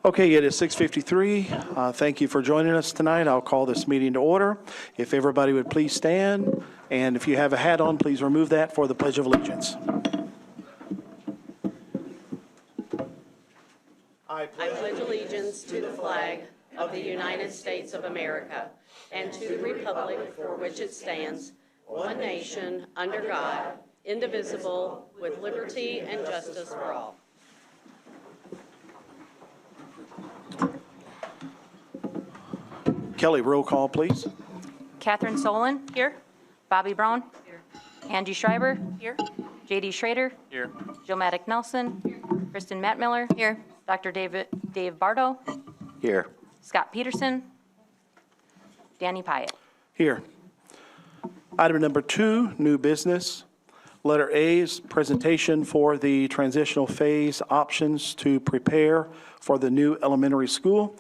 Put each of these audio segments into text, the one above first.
Okay, it is 6:53. Thank you for joining us tonight. I'll call this meeting to order. If everybody would please stand, and if you have a hat on, please remove that for the Pledge of Allegiance. I pledge allegiance to the flag of the United States of America and to the republic for which it stands, one nation, under God, indivisible, with liberty and justice for all. Kelly, roll call, please. Catherine Solon. Here. Bobby Brown. Here. Angie Schreiber. Here. J.D. Schrader. Here. Joe Maddock Nelson. Here. Kristen Mattmiller. Here. Dr. Dave Bardo. Here. Scott Peterson. Danny Pyatt. Here. Item number 2, new business. Letter A is presentation for the transitional phase options to prepare for the new elementary school.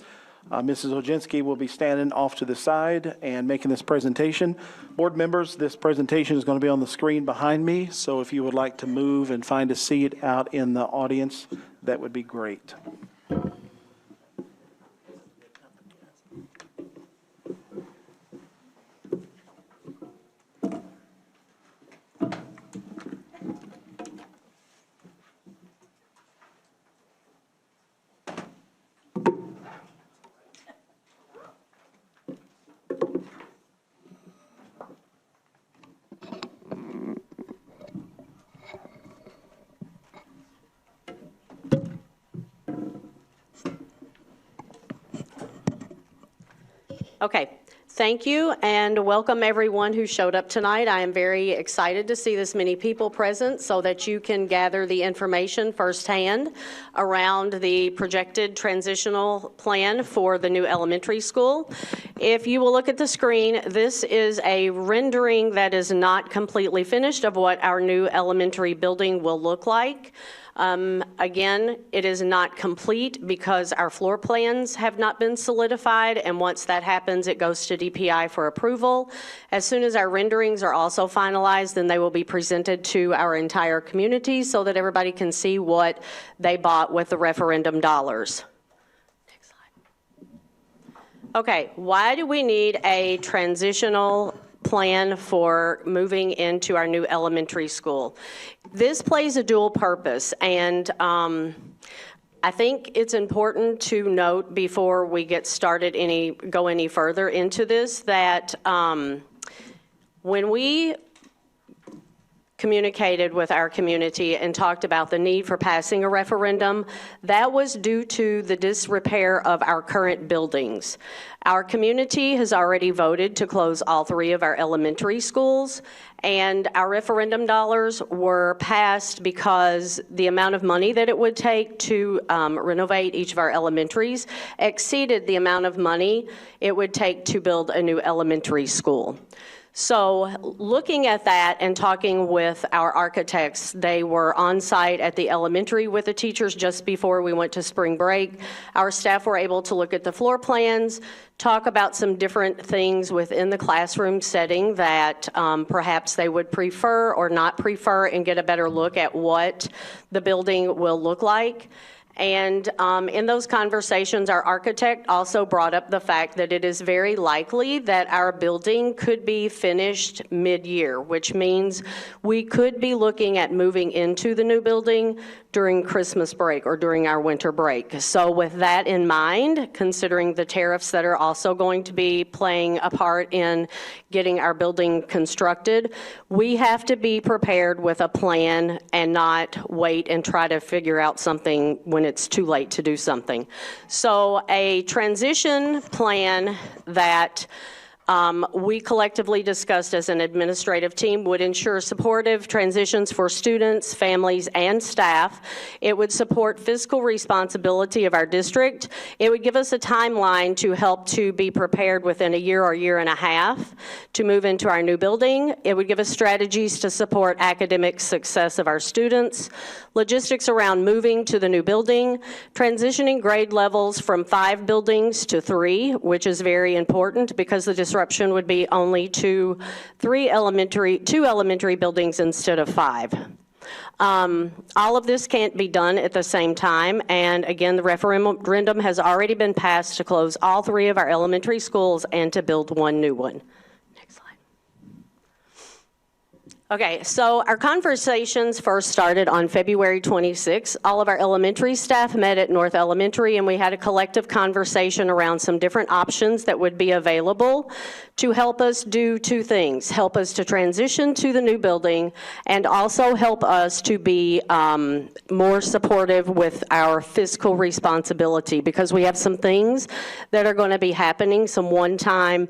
Mrs. Oginski will be standing off to the side and making this presentation. Board members, this presentation is going to be on the screen behind me, so if you would like to move and find a seat out in the audience, that would be great. Okay, thank you and welcome everyone who showed up tonight. I am very excited to see this many people present so that you can gather the information firsthand around the projected transitional plan for the new elementary school. If you will look at the screen, this is a rendering that is not completely finished of what our new elementary building will look like. Again, it is not complete because our floor plans have not been solidified, and once that happens, it goes to DPI for approval. As soon as our renderings are also finalized, then they will be presented to our entire community so that everybody can see what they bought with the referendum dollars. Next slide. Okay, why do we need a transitional plan for moving into our new elementary school? This plays a dual purpose, and I think it's important to note before we get started go any further into this that when we communicated with our community and talked about the need for passing a referendum, that was due to the disrepair of our current buildings. Our community has already voted to close all 3 of our elementary schools, and our referendum dollars were passed because the amount of money that it would take to renovate each of our elementaries exceeded the amount of money it would take to build a new elementary school. So looking at that and talking with our architects, they were on site at the elementary with the teachers just before we went to spring break. Our staff were able to look at the floor plans, talk about some different things within the classroom setting that perhaps they would prefer or not prefer, and get a better look at what the building will look like. And in those conversations, our architect also brought up the fact that it is very likely that our building could be finished mid-year, which means we could be looking at moving into the new building during Christmas break or during our winter break. So with that in mind, considering the tariffs that are also going to be playing a part in getting our building constructed, we have to be prepared with a plan and not wait and try to figure out something when it's too late to do something. So a transition plan that we collectively discussed as an administrative team would ensure supportive transitions for students, families, and staff. It would support fiscal responsibility of our district. It would give us a timeline to help to be prepared within a year or year and a half to move into our new building. It would give us strategies to support academic success of our students, logistics around moving to the new building, transitioning grade levels from 5 buildings to 3, which is very important because the disruption would be only 2 elementary buildings instead of 5. All of this can't be done at the same time, and again, the referendum has already been passed to close all 3 of our elementary schools and to build 1 new one. Next slide. Okay, so our conversations first started on February 26th. All of our elementary staff met at North Elementary, and we had a collective conversation around some different options that would be available to help us do 2 things: help us to transition to the new building, and also help us to be more supportive with our fiscal responsibility, because we have some things that are going to be happening, some one-time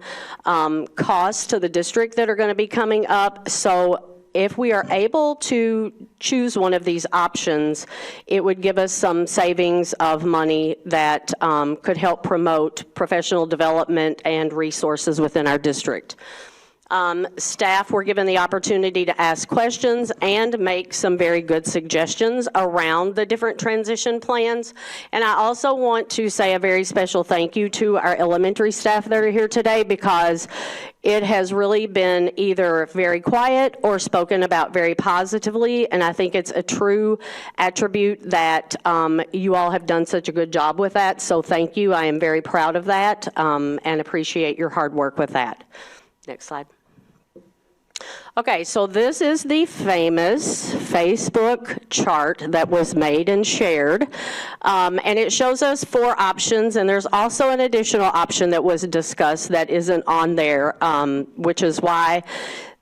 costs to the district that are going to be coming up. So if we are able to choose one of these options, it would give us some savings of money that could help promote professional development and resources within our district. Staff were given the opportunity to ask questions and make some very good suggestions around the different transition plans. And I also want to say a very special thank you to our elementary staff that are here today, because it has really been either very quiet or spoken about very positively, and I think it's a true attribute that you all have done such a good job with that. So thank you. I am very proud of that and appreciate your hard work with that. Next slide. Okay, so this is the famous Facebook chart that was made and shared, and it shows us 4 options, and there's also an additional option that was discussed that isn't on there, which is why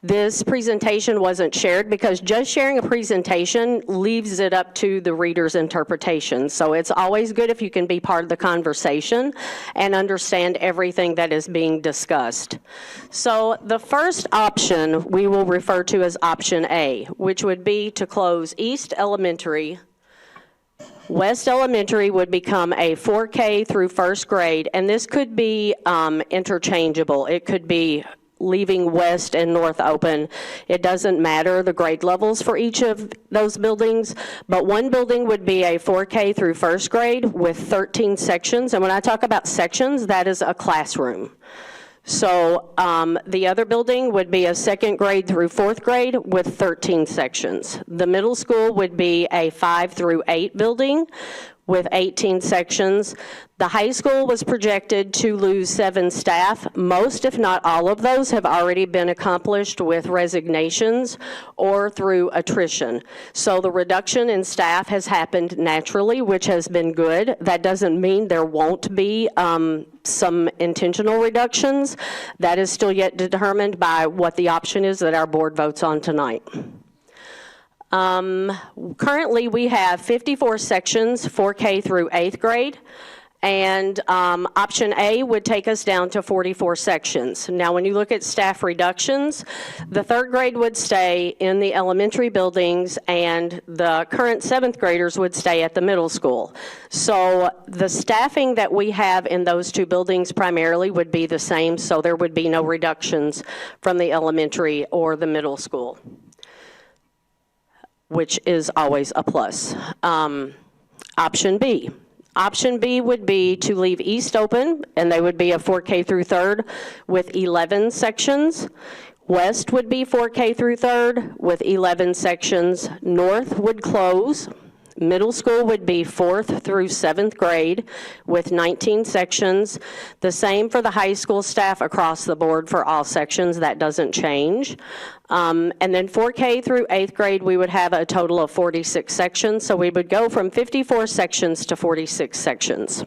this presentation wasn't shared, because just sharing a presentation leaves it up to the reader's interpretation. So it's always good if you can be part of the conversation and understand everything that is being discussed. So the first option we will refer to as option A, which would be to close East Elementary. West Elementary would become a 4K through 1st grade, and this could be interchangeable. It could be leaving West and North open. It doesn't matter the grade levels for each of those buildings, but one building would be a 4K through 1st grade with 13 sections, and when I talk about sections, that is a classroom. So the other building would be a 2nd grade through 4th grade with 13 sections. The middle school would be a 5 through 8 building with 18 sections. The high school was projected to lose 7 staff. Most, if not all of those, have already been accomplished with resignations or through attrition. So the reduction in staff has happened naturally, which has been good. That doesn't mean there won't be some intentional reductions. That is still yet determined by what the option is that our board votes on tonight. Currently, we have 54 sections, 4K through 8th grade, and option A would take us down to 44 sections. Now, when you look at staff reductions, the 3rd grade would stay in the elementary buildings, and the current 7th graders would stay at the middle school. So the staffing that we have in those 2 buildings primarily would be the same, so there would be no reductions from the elementary or the middle school, which is always a plus. Option B. Option B would be to leave East open, and they would be a 4K through 3rd with 11 sections. West would be 4K through 3rd with 11 sections. North would close. Middle school would be 4th through 7th grade with 19 sections. The same for the high school staff across the board for all sections. That doesn't change. And then 4K through 8th grade, we would have a total of 46 sections. So we would go from 54 sections to 46 sections.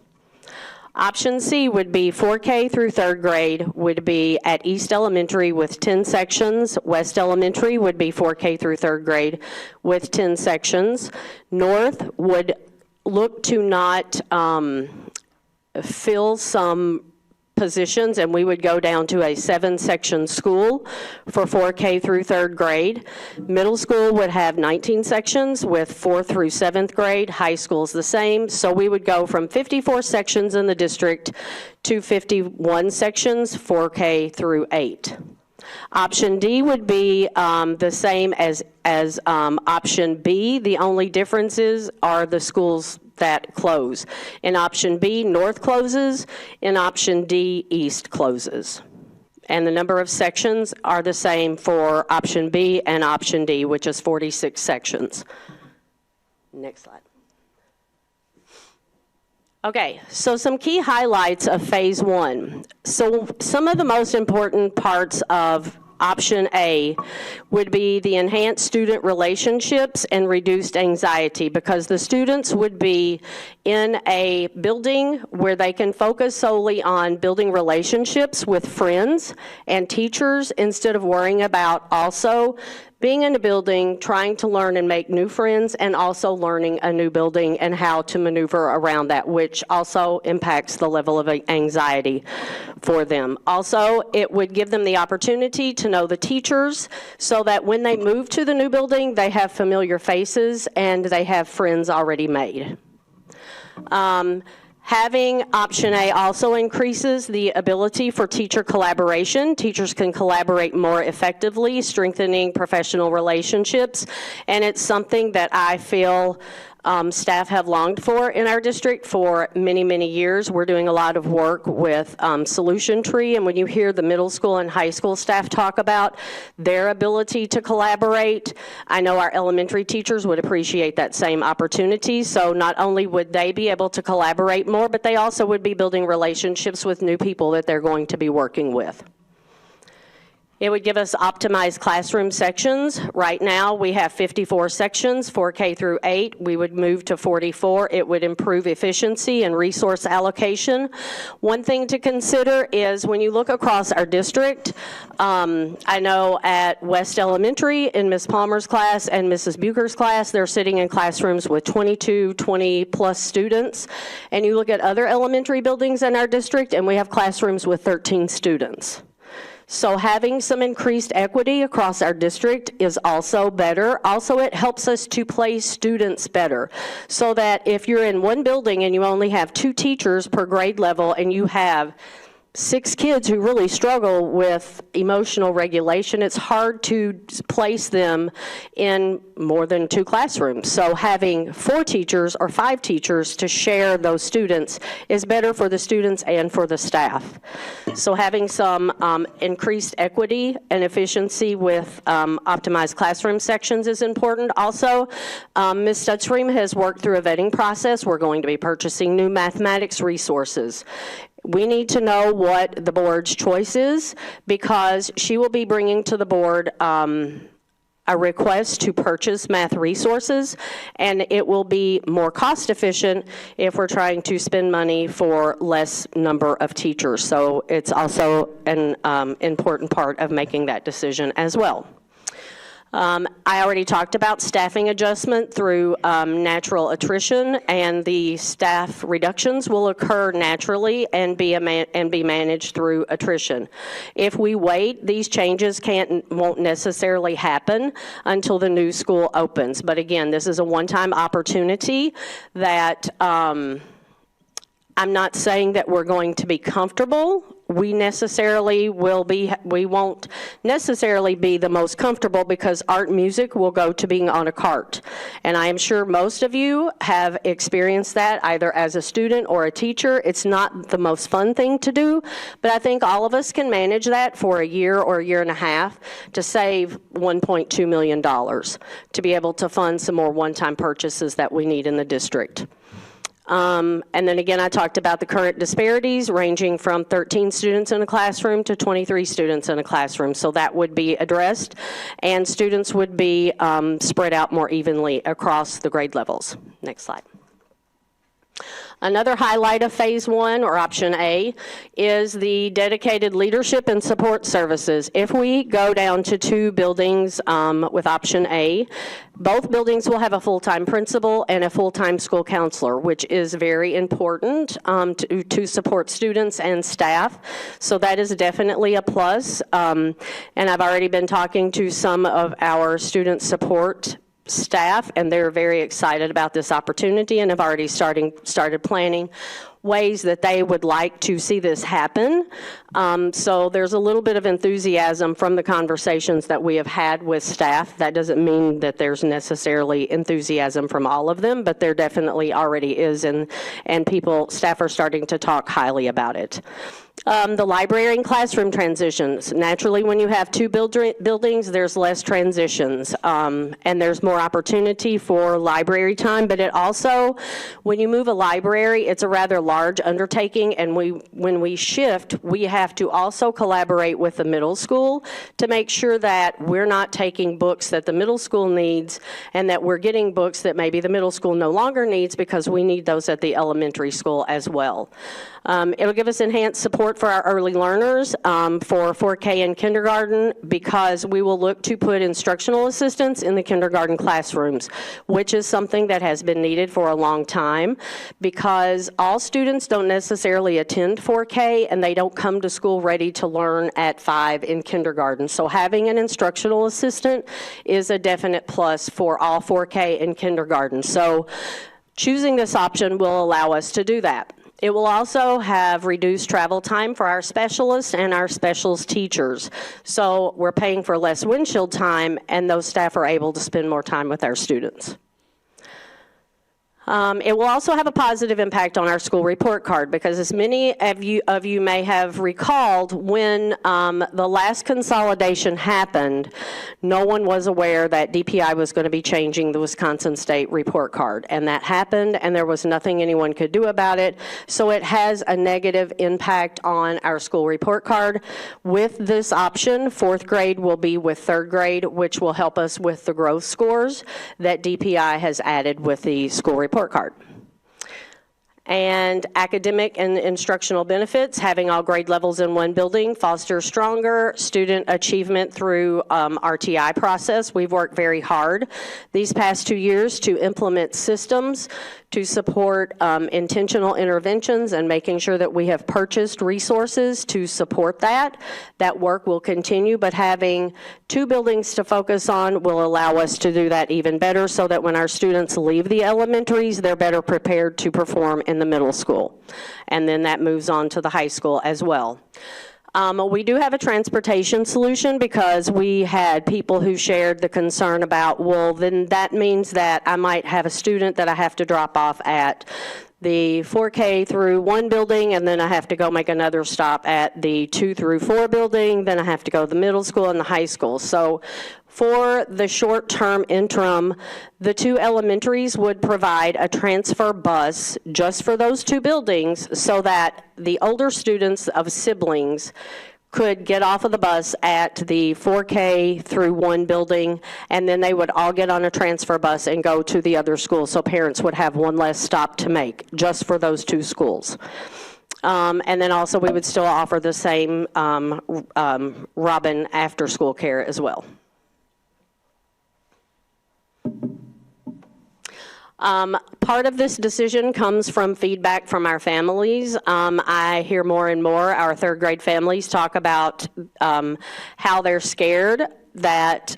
Option C would be 4K through 3rd grade would be at East Elementary with 10 sections. West Elementary would be 4K through 3rd grade with 10 sections. North would look to not fill some positions, and we would go down to a 7-section school for 4K through 3rd grade. Middle school would have 19 sections with 4th through 7th grade. High school's the same. So we would go from 54 sections in the district to 51 sections, 4K through 8. Option D would be the same as option B. The only differences are the schools that close. In option B, North closes. In option D, East closes. And the number of sections are the same for option B and option D, which is 46 sections. Next slide. Okay, so some key highlights of phase one. So some of the most important parts of option A would be the enhanced student relationships and reduced anxiety, because the students would be in a building where they can focus solely on building relationships with friends and teachers instead of worrying about also being in a building, trying to learn and make new friends, and also learning a new building and how to maneuver around that, which also impacts the level of anxiety for them. Also, it would give them the opportunity to know the teachers so that when they move to the new building, they have familiar faces and they have friends already made. Having option A also increases the ability for teacher collaboration. Teachers can collaborate more effectively, strengthening professional relationships, and it's something that I feel staff have longed for in our district for many, many years. We're doing a lot of work with Solution Tree, and when you hear the middle school and high school staff talk about their ability to collaborate, I know our elementary teachers would appreciate that same opportunity. So not only would they be able to collaborate more, but they also would be building relationships with new people that they're going to be working with. It would give us optimized classroom sections. Right now, we have 54 sections for K through 8. We would move to 44. It would improve efficiency and resource allocation. One thing to consider is when you look across our district, I know at West Elementary in Ms. Palmer's class and Mrs. Bucher's class, they're sitting in classrooms with 22, 20 plus students. And you look at other elementary buildings in our district, and we have classrooms with 13 students. So having some increased equity across our district is also better. Also, it helps us to place students better, so that if you're in one building and you only have 2 teachers per grade level and you have 6 kids who really struggle with emotional regulation, it's hard to place them in more than 2 classrooms. So having 4 teachers or 5 teachers to share those students is better for the students and for the staff. So having some increased equity and efficiency with optimized classroom sections is important. Also, Ms. Studstream has worked through a vetting process. We're going to be purchasing new mathematics resources. We need to know what the board's choice is, because she will be bringing to the board a request to purchase math resources, and it will be more cost efficient if we're trying to spend money for less number of teachers. So it's also an important part of making that decision as well. I already talked about staffing adjustment through natural attrition, and the staff reductions will occur naturally and be managed through attrition. If we wait, these changes won't necessarily happen until the new school opens. But again, this is a one-time opportunity that I'm not saying that we're going to be comfortable. We won't necessarily be the most comfortable, because art and music will go to being on a cart. And I am sure most of you have experienced that either as a student or a teacher. It's not the most fun thing to do, but I think all of us can manage that for a year or a year and a half to save $1.2 million to be able to fund some more one-time purchases that we need in the district. And then again, I talked about the current disparities ranging from 13 students in a classroom to 23 students in a classroom. So that would be addressed, and students would be spread out more evenly across the grade levels. Next slide. Another highlight of phase one, or option A, is the dedicated leadership and support services. If we go down to 2 buildings with option A, both buildings will have a full-time principal and a full-time school counselor, which is very important to support students and staff. So that is definitely a plus. And I've already been talking to some of our student support staff, and they're very excited about this opportunity and have already started planning ways that they would like to see this happen. So there's a little bit of enthusiasm from the conversations that we have had with staff. That doesn't mean that there's necessarily enthusiasm from all of them, but there definitely already is, and staff are starting to talk highly about it. The library and classroom transitions. Naturally, when you have two buildings, there's less transitions, and there's more opportunity for library time, but it also, when you move a library, it's a rather large undertaking, and when we shift, we have to also collaborate with the middle school to make sure that we're not taking books that the middle school needs and that we're getting books that maybe the middle school no longer needs because we need those at the elementary school as well. It'll give us enhanced support for our early learners for 4K in kindergarten, because we will look to put instructional assistants in the kindergarten classrooms, which is something that has been needed for a long time, because all students don't necessarily attend 4K and they don't come to school ready to learn at 5 in kindergarten. So having an instructional assistant is a definite plus for all 4K in kindergarten. So choosing this option will allow us to do that. It will also have reduced travel time for our specialists and our specials teachers. So we're paying for less windshield time, and those staff are able to spend more time with our students. It will also have a positive impact on our school report card, because as many of you may have recalled, when the last consolidation happened, no one was aware that DPI was going to be changing the Wisconsin State report card. And that happened, and there was nothing anyone could do about it. So it has a negative impact on our school report card. With this option, 4th grade will be with 3rd grade, which will help us with the growth scores that DPI has added with the school report card. And academic and instructional benefits, having all grade levels in one building fosters stronger student achievement through RTI process. We've worked very hard these past 2 years to implement systems to support intentional interventions and making sure that we have purchased resources to support that. That work will continue, but having 2 buildings to focus on will allow us to do that even better, so that when our students leave the elementaries, they're better prepared to perform in the middle school. And then that moves on to the high school as well. We do have a transportation solution, because we had people who shared the concern about, well, then that means that I might have a student that I have to drop off at the 4K through 1 building, and then I have to go make another stop at the 2 through 4 building, then I have to go to the middle school and the high school. So for the short-term interim, the 2 elementaries would provide a transfer bus just for those 2 buildings, so that the older students of siblings could get off of the bus at the 4K through 1 building, and then they would all get on a transfer bus and go to the other school, so parents would have one less stop to make just for those 2 schools. And then also we would still offer the same Robin after-school care as well. Part of this decision comes from feedback from our families. I hear more and more our 3rd grade families talk about how they're scared that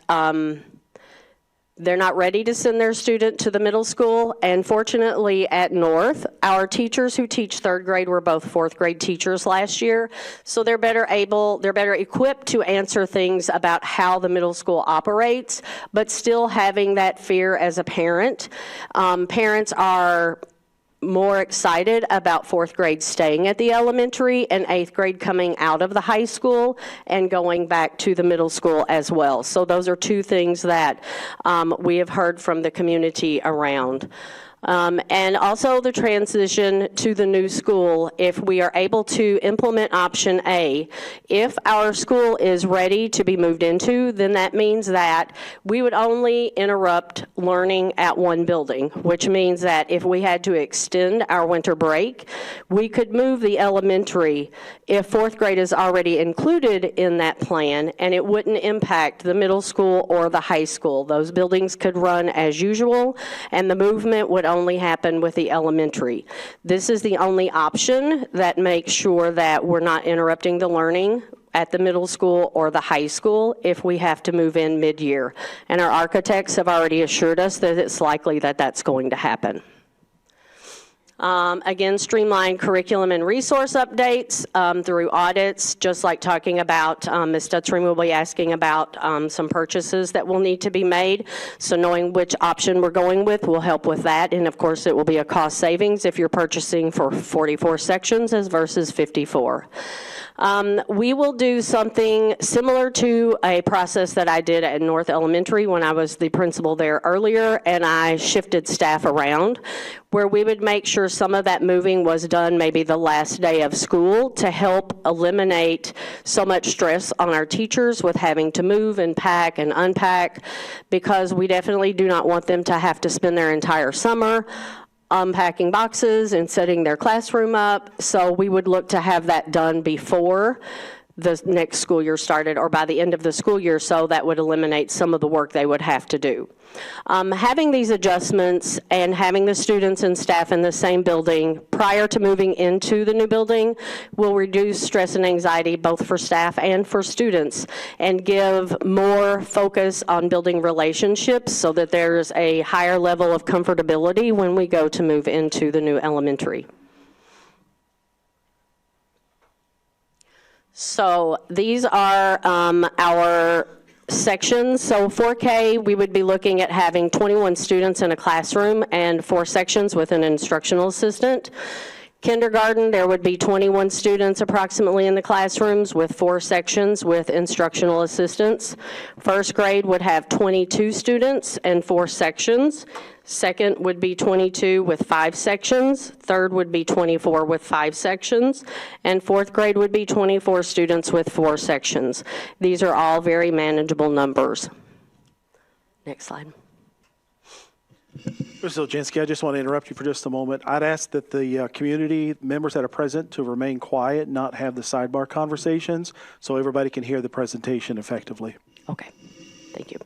they're not ready to send their student to the middle school. And fortunately at North, our teachers who teach 3rd grade were both 4th grade teachers last year. So they're better equipped to answer things about how the middle school operates, but still having that fear as a parent. Parents are more excited about 4th grade staying at the elementary and 8th grade coming out of the high school and going back to the middle school as well. So those are 2 things that we have heard from the community around. And also the transition to the new school, if we are able to implement option A, if our school is ready to be moved into, then that means that we would only interrupt learning at 1 building, which means that if we had to extend our winter break, we could move the elementary if 4th grade is already included in that plan, and it wouldn't impact the middle school or the high school. Those buildings could run as usual, and the movement would only happen with the elementary. This is the only option that makes sure that we're not interrupting the learning at the middle school or the high school if we have to move in mid-year. And our architects have already assured us that it's likely that that's going to happen. Again, streamline curriculum and resource updates through audits, just like talking about, Ms. Stutzring will be asking about some purchases that will need to be made. So knowing which option we're going with will help with that. And of course, it will be a cost savings if you're purchasing for 44 sections as versus 54. We will do something similar to a process that I did at North Elementary when I was the principal there earlier, and I shifted staff around, where we would make sure some of that moving was done maybe the last day of school to help eliminate so much stress on our teachers with having to move and pack and unpack, because we definitely do not want them to have to spend their entire summer unpacking boxes and setting their classroom up. So we would look to have that done before the next school year started or by the end of the school year, so that would eliminate some of the work they would have to do. Having these adjustments and having the students and staff in the same building prior to moving into the new building will reduce stress and anxiety both for staff and for students, and give more focus on building relationships so that there's a higher level of comfortability when we go to move into the new elementary. So these are our sections. So 4K, we would be looking at having 21 students in a classroom and 4 sections with an instructional assistant. Kindergarten, there would be 21 students approximately in the classrooms with 4 sections with instructional assistants. First grade would have 22 students and 4 sections. Second would be 22 with 5 sections. Third would be 24 with 5 sections. And fourth grade would be 24 students with 4 sections. These are all very manageable numbers. Next slide. Mr. Zolzinski, I just want to interrupt you for just a moment. I'd ask that the community members that are present to remain quiet, not have the sidebar conversations, so everybody can hear the presentation effectively. Okay, thank you.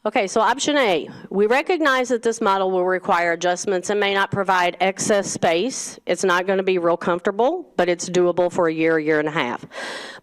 Okay, so option A, we recognize that this model will require adjustments and may not provide excess space. It's not going to be real comfortable, but it's doable for a year and a half.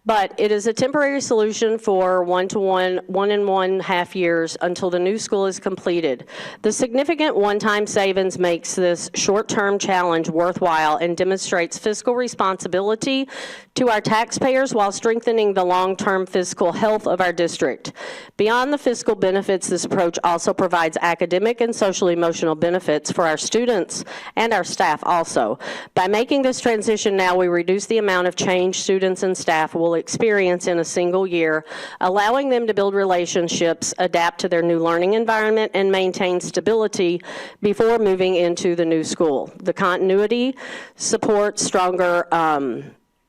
But it is a temporary solution for 1 and 1.5 years until the new school is completed. The significant one-time savings makes this short-term challenge worthwhile and demonstrates fiscal responsibility to our taxpayers while strengthening the long-term fiscal health of our district. Beyond the fiscal benefits, this approach also provides academic and social-emotional benefits for our students and our staff also. By making this transition now, we reduce the amount of change students and staff will experience in a single year, allowing them to build relationships, adapt to their new learning environment, and maintain stability before moving into the new school. The continuity supports stronger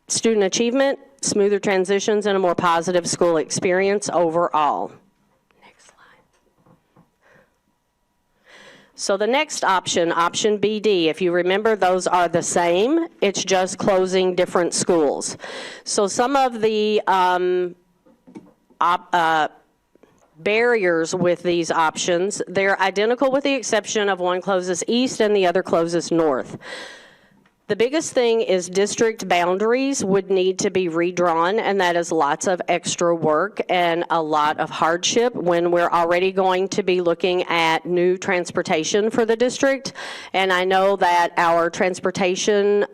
student achievement, smoother transitions, and a more positive school experience overall. So the next option, option BD, if you remember, those are the same. It's just closing different schools. So some of the barriers with these options, they're identical with the exception of one closes east and the other closes north. The biggest thing is district boundaries would need to be redrawn, and that is lots of extra work and a lot of hardship when we're already going to be looking at new transportation for the district. And I know that our transportation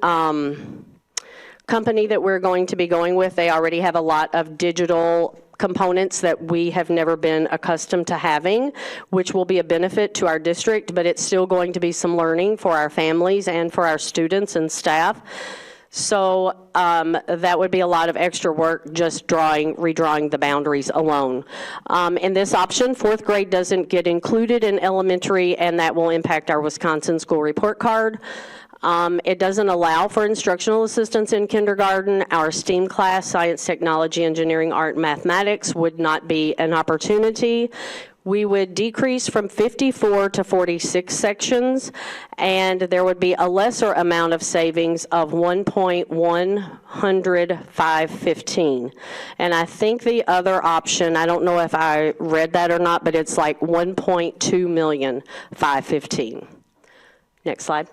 company that we're going to be going with, they already have a lot of digital components that we have never been accustomed to having, which will be a benefit to our district, but it's still going to be some learning for our families and for our students and staff. So that would be a lot of extra work just redrawing the boundaries alone. In this option, 4th grade doesn't get included in elementary, and that will impact our Wisconsin school report card. It doesn't allow for instructional assistants in kindergarten. Our STEAM class, science, technology, engineering, art, mathematics, would not be an opportunity. We would decrease from 54 to 46 sections, and there would be a lesser amount of savings of 1.10515. And I think the other option, I don't know if I read that or not, but it's like 1.20515. Next slide.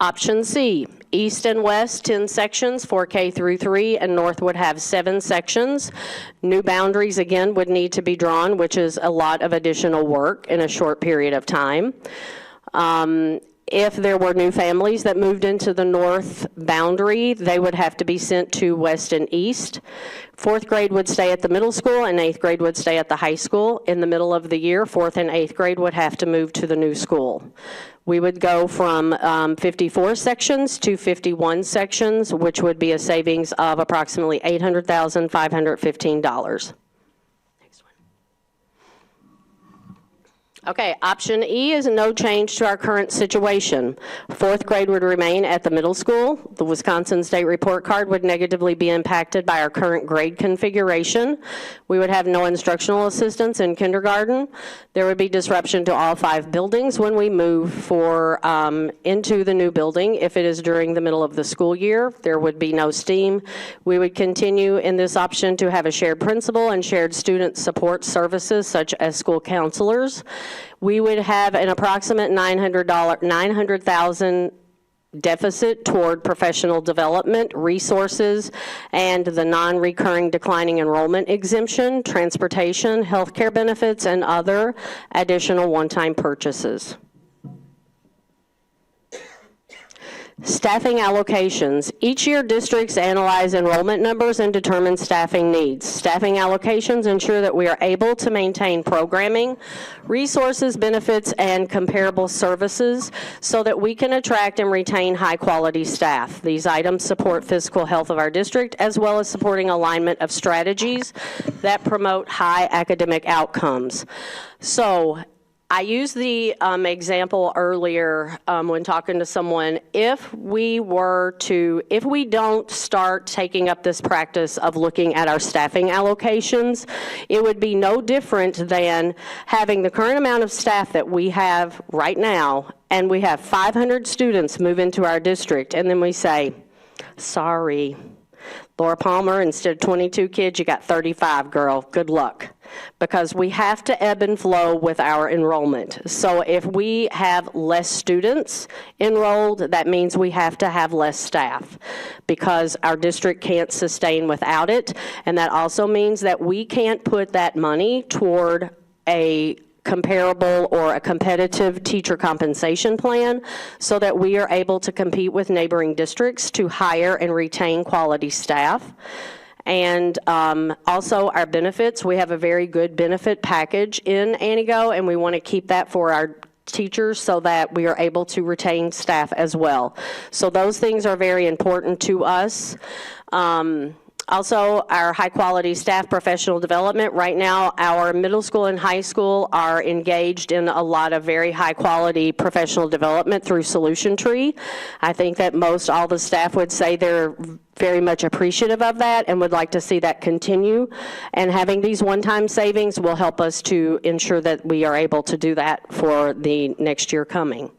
Option C, east and west 10 sections, 4K through 3, and north would have 7 sections. New boundaries again would need to be drawn, which is a lot of additional work in a short period of time. If there were new families that moved into the north boundary, they would have to be sent to west and east. Fourth grade would stay at the middle school, and eighth grade would stay at the high school. In the middle of the year, fourth and eighth grade would have to move to the new school. We would go from 54 sections to 51 sections, which would be a savings of approximately $800,515. Okay, option E is no change to our current situation. Fourth grade would remain at the middle school. The Wisconsin State Report Card would negatively be impacted by our current grade configuration. We would have no instructional assistants in kindergarten. There would be disruption to all 5 buildings when we move into the new building. If it is during the middle of the school year, there would be no STEAM. We would continue in this option to have a shared principal and shared student support services such as school counselors. We would have an approximate $900,000 deficit toward professional development, resources, and the non-recurring declining enrollment exemption, transportation, healthcare benefits, and other additional one-time purchases. Staffing allocations. Each year, districts analyze enrollment numbers and determine staffing needs. Staffing allocations ensure that we are able to maintain programming, resources, benefits, and comparable services so that we can attract and retain high-quality staff. These items support fiscal health of our district, as well as supporting alignment of strategies that promote high academic outcomes. So, I used the example earlier when talking to someone. If we don't start taking up this practice of looking at our staffing allocations, it would be no different than having the current amount of staff that we have right now, and we have 500 students move into our district, and then we say, sorry, Laura Palmer, instead of 22 kids, you got 35, girl. Good luck. Because we have to ebb and flow with our enrollment. So if we have less students enrolled, that means we have to have less staff because our district can't sustain without it. And that also means that we can't put that money toward a comparable or a competitive teacher compensation plan so that we are able to compete with neighboring districts to hire and retain quality staff. And also our benefits, we have a very good benefit package in Antigo, and we want to keep that for our teachers so that we are able to retain staff as well. So those things are very important to us. Also, our high-quality staff professional development. Right now, our middle school and high school are engaged in a lot of very high-quality professional development through Solution Tree. I think that all the staff would say they're very much appreciative of that and would like to see that continue. And having these one-time savings will help us to ensure that we are able to do that for the next year coming.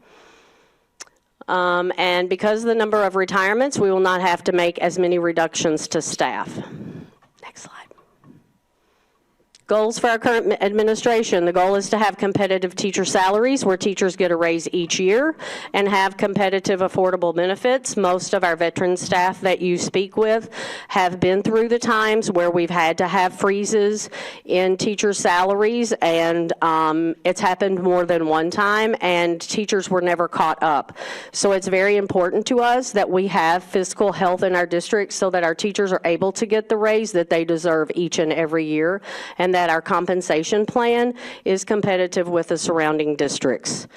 And because of the number of retirements, we will not have to make as many reductions to staff. Next slide. Goals for our current administration. The goal is to have competitive teacher salaries where teachers get a raise each year and have competitive, affordable benefits. Most of our veteran staff that you speak with have been through the times where we've had to have freezes in teacher salaries, and it's happened more than one time, and teachers were never caught up. So it's very important to us that we have fiscal health in our district so that our teachers are able to get the raise that they deserve each and every year, and that our compensation plan is competitive with the surrounding districts.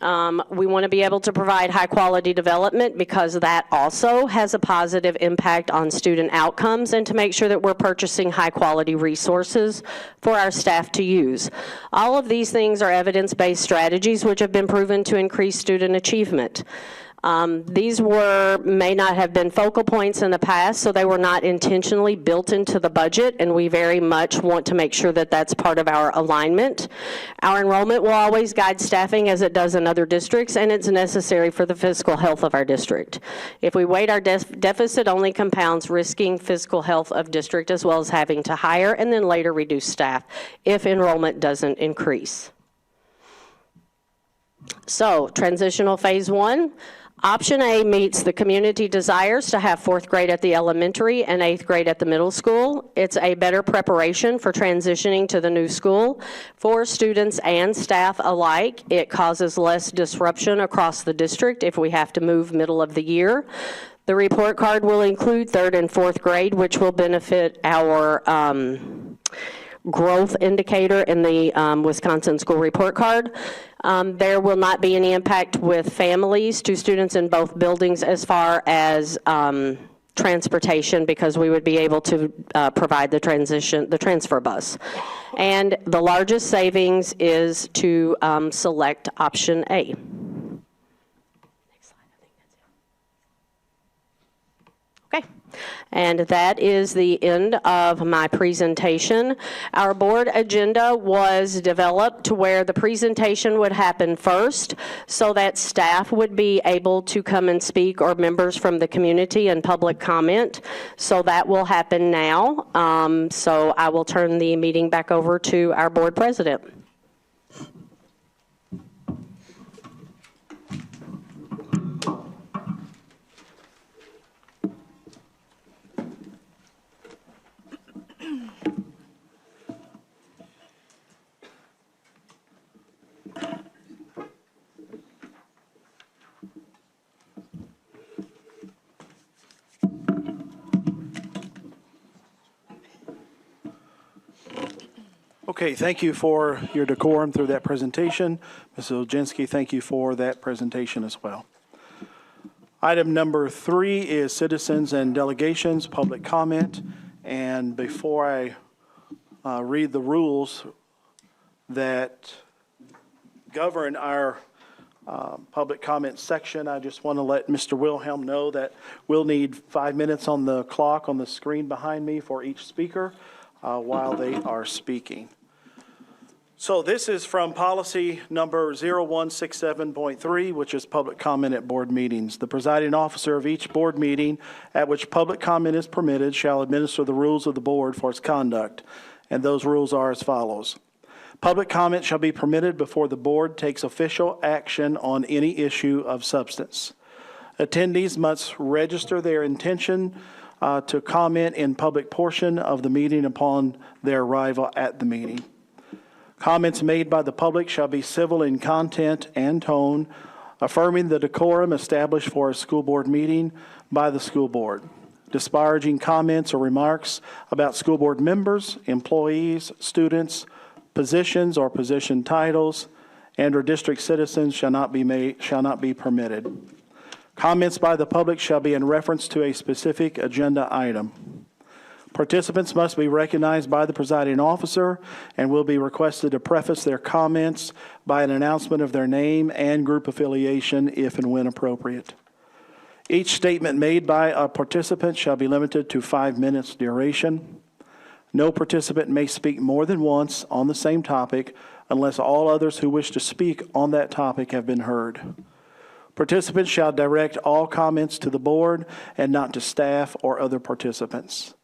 We want to be able to provide high-quality development because that also has a positive impact on student outcomes, and to make sure that we're purchasing high-quality resources for our staff to use. All of these things are evidence-based strategies which have been proven to increase student achievement. These may not have been focal points in the past, so they were not intentionally built into the budget, and we very much want to make sure that that's part of our alignment. Our enrollment will always guide staffing as it does in other districts, and it's necessary for the fiscal health of our district. If we wait, our deficit only compounds, risking fiscal health of district as well as having to hire and then later reduce staff if enrollment doesn't increase. So, transitional phase 1. Option A meets the community desires to have 4th grade at the elementary and 8th grade at the middle school. It's a better preparation for transitioning to the new school for students and staff alike. It causes less disruption across the district if we have to move middle of the year. The report card will include 3rd and 4th grade, which will benefit our growth indicator in the Wisconsin School Report Card. There will not be any impact with families to students in both buildings as far as transportation, because we would be able to provide the transfer bus. And the largest savings is to select option A. Okay, and that is the end of my presentation. Our board agenda was developed to where the presentation would happen first so that staff would be able to come and speak, or members from the community and public comment. So that will happen now. So I will turn the meeting back over to our board president. Okay, thank you for your decorum through that presentation. Mrs. Oginski, thank you for that presentation as well. Item number 3 is citizens and delegations, public comment. And before I read the rules that govern our public comment section, I just want to let Mr. Wilhelm know that we'll need 5 minutes on the clock on the screen behind me for each speaker while they are speaking. So this is from policy number 0167.3, which is public comment at board meetings. The presiding officer of each board meeting at which public comment is permitted shall administer the rules of the board for its conduct. And those rules are as follows. Public comment shall be permitted before the board takes official action on any issue of substance. Attendees must register their intention to comment in public portion of the meeting upon their arrival at the meeting. Comments made by the public shall be civil in content and tone, affirming the decorum established for a school board meeting by the school board. Disparaging comments or remarks about school board members, employees, students, positions or position titles, and or district citizens shall not be permitted. Comments by the public shall be in reference to a specific agenda item. Participants must be recognized by the presiding officer and will be requested to preface their comments by an announcement of their name and group affiliation if and when appropriate. Each statement made by a participant shall be limited to 5 minutes duration. No participant may speak more than once on the same topic unless all others who wish to speak on that topic have been heard. Participants shall direct all comments to the board and not to staff or other participants.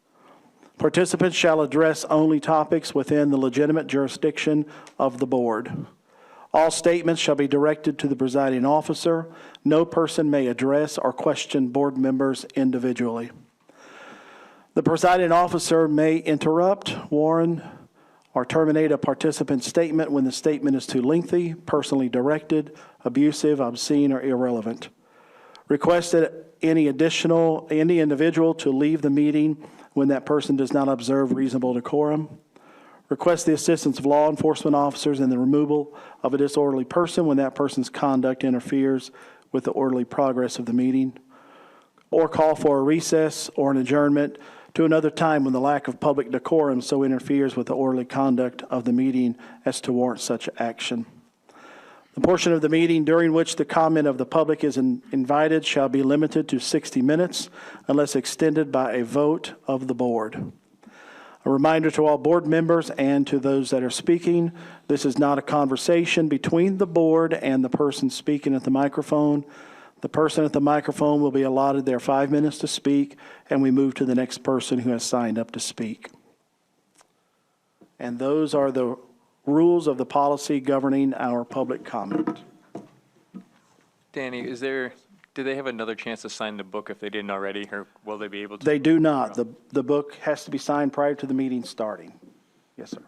Participants shall address only topics within the legitimate jurisdiction of the board. All statements shall be directed to the presiding officer. No person may address or question board members individually. The presiding officer may interrupt, warn, or terminate a participant's statement when the statement is too lengthy, personally directed, abusive, obscene, or irrelevant. Request that any individual to leave the meeting when that person does not observe reasonable decorum. Request the assistance of law enforcement officers in the removal of a disorderly person when that person's conduct interferes with the orderly progress of the meeting. Or call for a recess or an adjournment to another time when the lack of public decorum so interferes with the orderly conduct of the meeting as to warrant such action. The portion of the meeting during which the comment of the public is invited shall be limited to 60 minutes unless extended by a vote of the board. A reminder to all board members and to those that are speaking, this is not a conversation between the board and the person speaking at the microphone. The person at the microphone will be allotted their 5 minutes to speak, and we move to the next person who has signed up to speak. And those are the rules of the policy governing our public comment. Danny, is there Do they have another chance to sign the book if they didn't already, or will they be able to? They do not. The book has to be signed prior to the meeting starting. Yes, sir.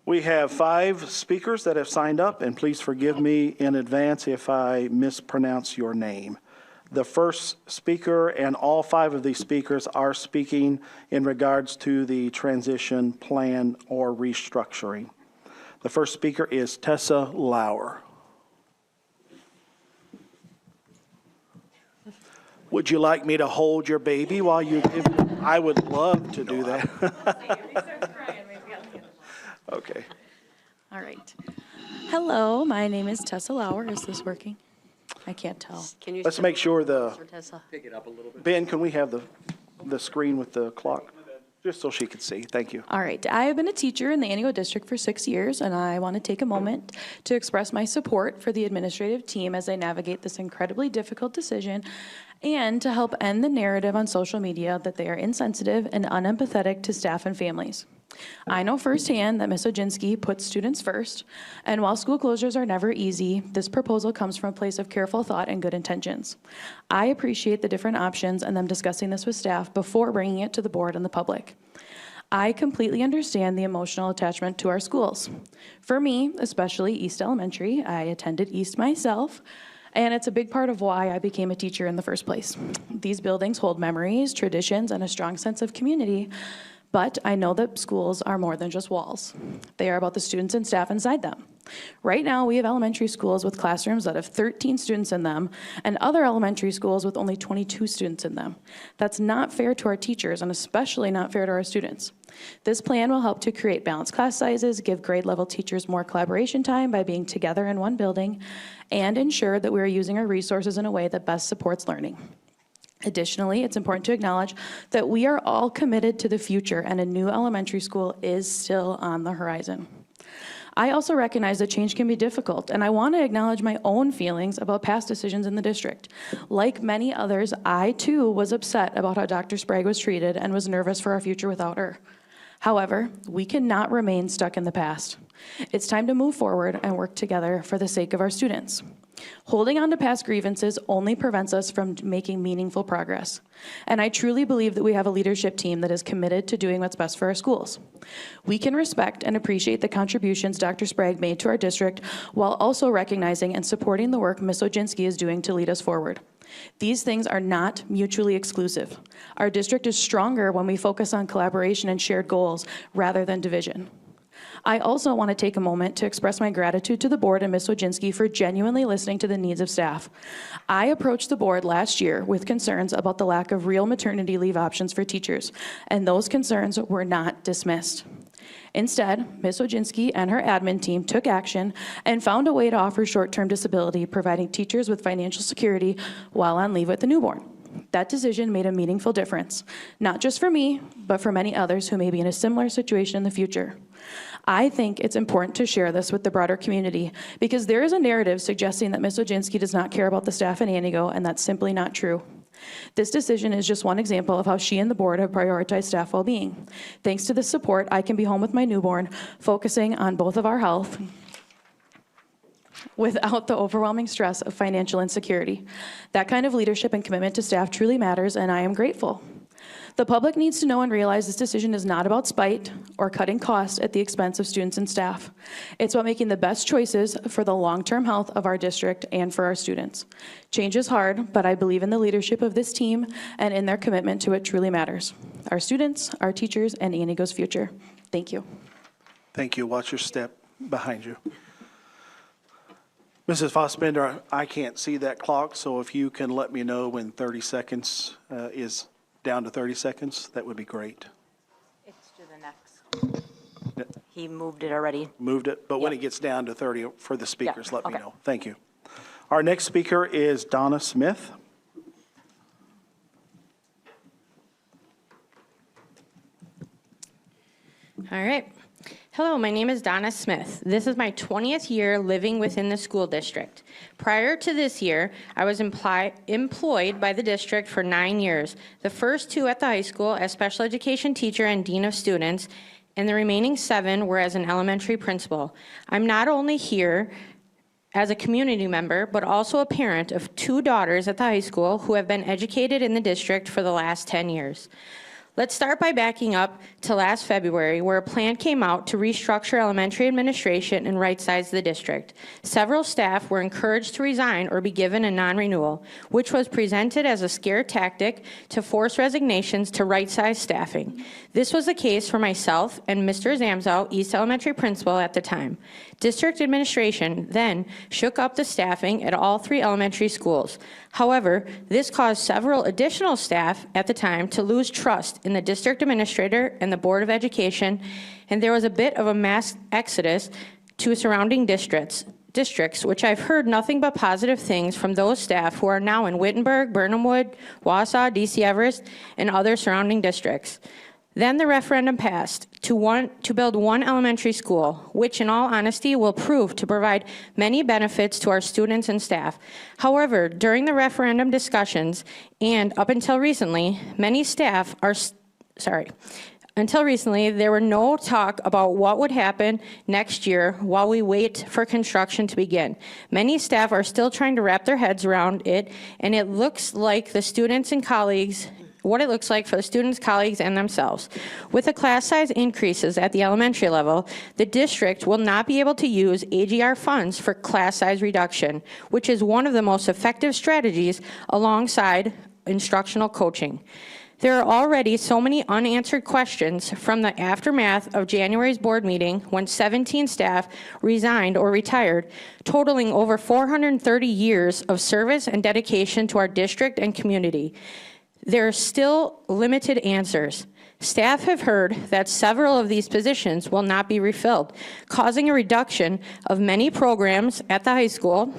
We have 5 speakers that have signed up, and please forgive me in advance if I mispronounce your name. The first speaker and all 5 of these speakers are speaking in regards to the transition plan or restructuring. The first speaker is Tessa Lauer. Would you like me to hold your baby while you give? I would love to do that. Okay. All right. Hello, my name is Tessa Lauer. Is this working? I can't tell. Can you Let's step make up, sure Mr. Tessa? Ben, can we have the screen with the clock? Just so she could see. Thank you. All right. I have been a teacher in the Antigo District for 6 years, and I want to take a moment to express my support for the administrative team as they navigate this incredibly difficult decision and to help end the narrative on social media that they are insensitive and unempathetic to staff and families. I know firsthand that Ms. Oginski puts students first, and while school closures are never easy, this proposal comes from a place of careful thought and good intentions. I appreciate the different options and them discussing this with staff before bringing it to the board and the public. I completely understand the emotional attachment to our schools. For me, especially East Elementary, I attended East myself, and it's a big part of why I became a teacher in the first place. These buildings hold memories, traditions, and a strong sense of community. But I know that schools are more than just walls. They are about the students and staff inside them. Right now, we have elementary schools with classrooms that have 13 students in them, and other elementary schools with only 22 students in them. That's not fair to our teachers, and especially not fair to our students. This plan will help to create balanced class sizes, give grade level teachers more collaboration time by being together in one building, and ensure that we are using our resources in a way that best supports learning. Additionally, it's important to acknowledge that we are all committed to the future, and a new elementary school is still on the horizon. I also recognize that change can be difficult, and I want to acknowledge my own feelings about past decisions in the district. Like many others, I too was upset about how Dr. Sprague was treated and was nervous for our future without her. However, we cannot remain stuck in the past. It's time to move forward and work together for the sake of our students. Holding on to past grievances only prevents us from making meaningful progress. And I truly believe that we have a leadership team that is committed to doing what's best for our schools. We can respect and appreciate the contributions Dr. Sprague made to our district while also recognizing and supporting the work Ms. Oginski is doing to lead us forward. These things are not mutually exclusive. Our district is stronger when we focus on collaboration and shared goals rather than division. I also want to take a moment to express my gratitude to the board and Ms. Oginski for genuinely listening to the needs of staff. I approached the board last year with concerns about the lack of real maternity leave options for teachers, and those concerns were not dismissed. Instead, Ms. Oginski and her admin team took action and found a way to offer short-term disability, providing teachers with financial security while on leave with the newborn. That decision made a meaningful difference, not just for me, but for many others who may be in a similar situation in the future. I think it's important to share this with the broader community because there is a narrative suggesting that Ms. Oginski does not care about the staff in Antigo, and that's simply not true. This decision is just one example of how she and the board have prioritized staff well-being. Thanks to this support, I can be home with my newborn, focusing on both of our health without the overwhelming stress of financial insecurity. That kind of leadership and commitment to staff truly matters, and I am grateful. The public needs to know and realize this decision is not about spite or cutting costs at the expense of students and staff. It's about making the best choices for the long-term health of our district and for our students. Change is hard, but I believe in the leadership of this team and in their commitment to what truly matters: our students, our teachers, and Antigo's future. Thank you. Thank you. Watch your step behind you. Mrs. Fossbender, I can't see that clock, so if you can let me know when 30 seconds is down to 30 seconds, that would be great. It's to the next. He moved it already. Moved it, but when Yep. it gets down to 30 for the speakers, let me okay. know. Thank you. Our next speaker is Donna Smith. All right. Hello, my name is Donna Smith. This is my 20th year living within the school district. Prior to this year, I was employed by the district for 9 years, the first 2 at the high school as special education teacher and dean of students, and the remaining 7 were as an elementary principal. I'm not only here as a community member, but also a parent of 2 daughters at the high school who have been educated in the district for the last 10 years. Let's start by backing up to last February, where a plan came out to restructure elementary administration and right-size the district. Several staff were encouraged to resign or be given a non-renewal, which was presented as a scare tactic to force resignations to right-size staffing. This was the case for myself and Mr. Zamzow, East Elementary principal at the time. District administration then shook up the staffing at all 3 elementary schools. However, this caused several additional staff at the time to lose trust in the district administrator and the Board of Education, and there was a bit of a mass exodus to surrounding districts, which I've heard nothing but positive things from those staff who are now in Wittenberg, Burnhamwood, Wausau, DC Everest, and other surrounding districts. Then the referendum passed to build 1 elementary school, which in all honesty will prove to provide many benefits to our students and staff. However, during the referendum discussions and up until recently, until recently, there were no talk about what would happen next year while we wait for construction to begin. Many staff are still trying to wrap their heads around it, and it looks like the students and colleagues what it looks like for the students, colleagues, and themselves. With the class size increases at the elementary level, the district will not be able to use AGR funds for class size reduction, which is one of the most effective strategies alongside instructional coaching. There are already so many unanswered questions from the aftermath of January's board meeting when 17 staff resigned or retired, totaling over 430 years of service and dedication to our district and community. There are still limited answers. Staff have heard that several of these positions will not be refilled, causing a reduction of many programs at the high school,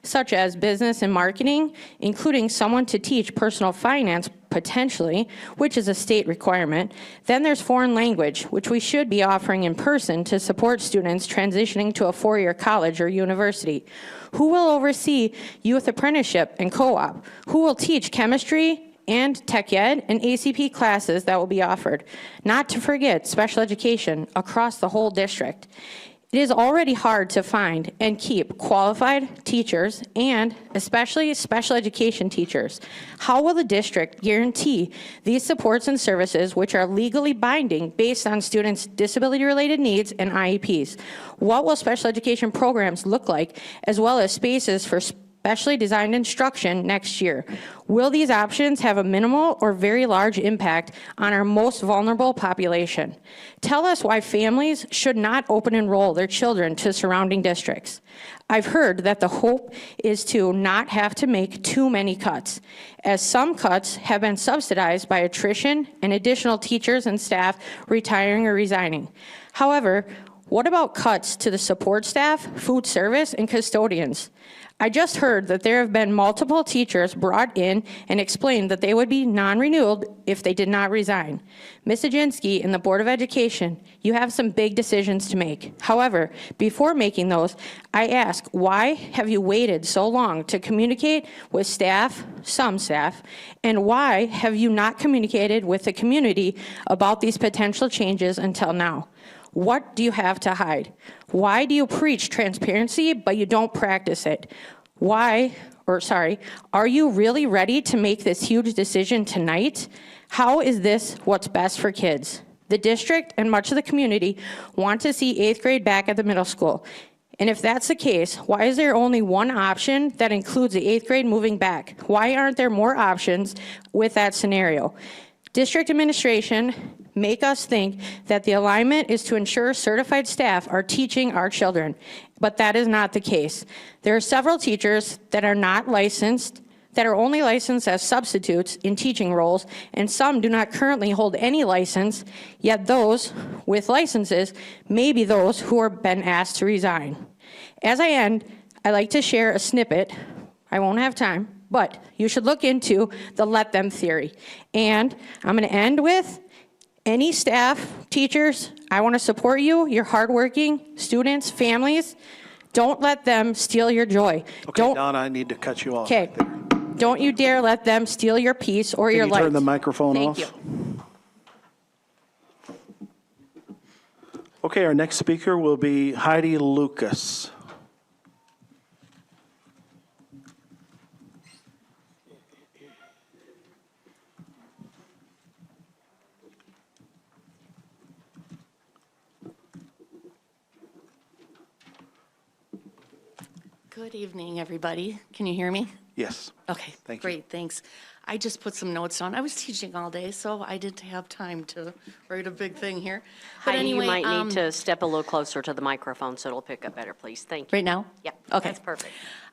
such as business and marketing, including someone to teach personal finance potentially, which is a state requirement. Then there's foreign language, which we should be offering in person to support students transitioning to a 4-year college or university. Who will oversee youth apprenticeship and co-op? Who will teach chemistry and tech ed and ACP classes that will be offered? Not to forget special education across the whole district. It is already hard to find and keep qualified teachers and especially special education teachers. How will the district guarantee these supports and services which are legally binding based on students' disability-related needs and IEPs? What will special education programs look like, as well as spaces for specially designed instruction next year? Will these options have a minimal or very large impact on our most vulnerable population? Tell us why families should not open enroll their children to surrounding districts. I've heard that the hope is to not have to make too many cuts, as some cuts have been subsidized by attrition and additional teachers and staff retiring or resigning. However, what about cuts to the support staff, food service, and custodians? I just heard that there have been multiple teachers brought in and explained that they would be non-renewed if they did not resign. Ms. Aginski and the Board of Education, you have some big decisions to make. However, before making those, I ask, why have you waited so long to communicate with staff, some staff, and why have you not communicated with the community about these potential changes until now? What do you have to hide? Why do you preach transparency, but you don't practice it? Are you really ready to make this huge decision tonight? How is this what's best for kids? The district and much of the community want to see 8th grade back at the middle school. And if that's the case, why is there only one option that includes the 8th grade moving back? Why aren't there more options with that scenario? District administration make us think that the alignment is to ensure certified staff are teaching our children, but that is not the case. There are several teachers that are not licensed, that are only licensed as substitutes in teaching roles, and some do not currently hold any license, yet those with licenses may be those who have been asked to resign. As I end, I'd like to share a snippet. I won't have time, but you should look into the let them theory. And I'm going to end with any staff, teachers, I want to support you. You're hardworking, students, families. Don't let them steal your joy. Okay, Donna, I need to cut you off. Okay. right there. Don't you dare let them steal your peace or your Can light. you turn the microphone off? Thank you. Okay, our next speaker will be Heidi Lucas. Good evening, everybody. Can you hear me? Yes. Okay, Thank you. great, thanks. I just put some notes down. I was teaching all day, so I didn't have time to write a big thing here. But Heidi, you anyway, might need to step a little closer to the microphone so it'll pick up better, please. Thank you. Right now? Yep. Okay. That's perfect.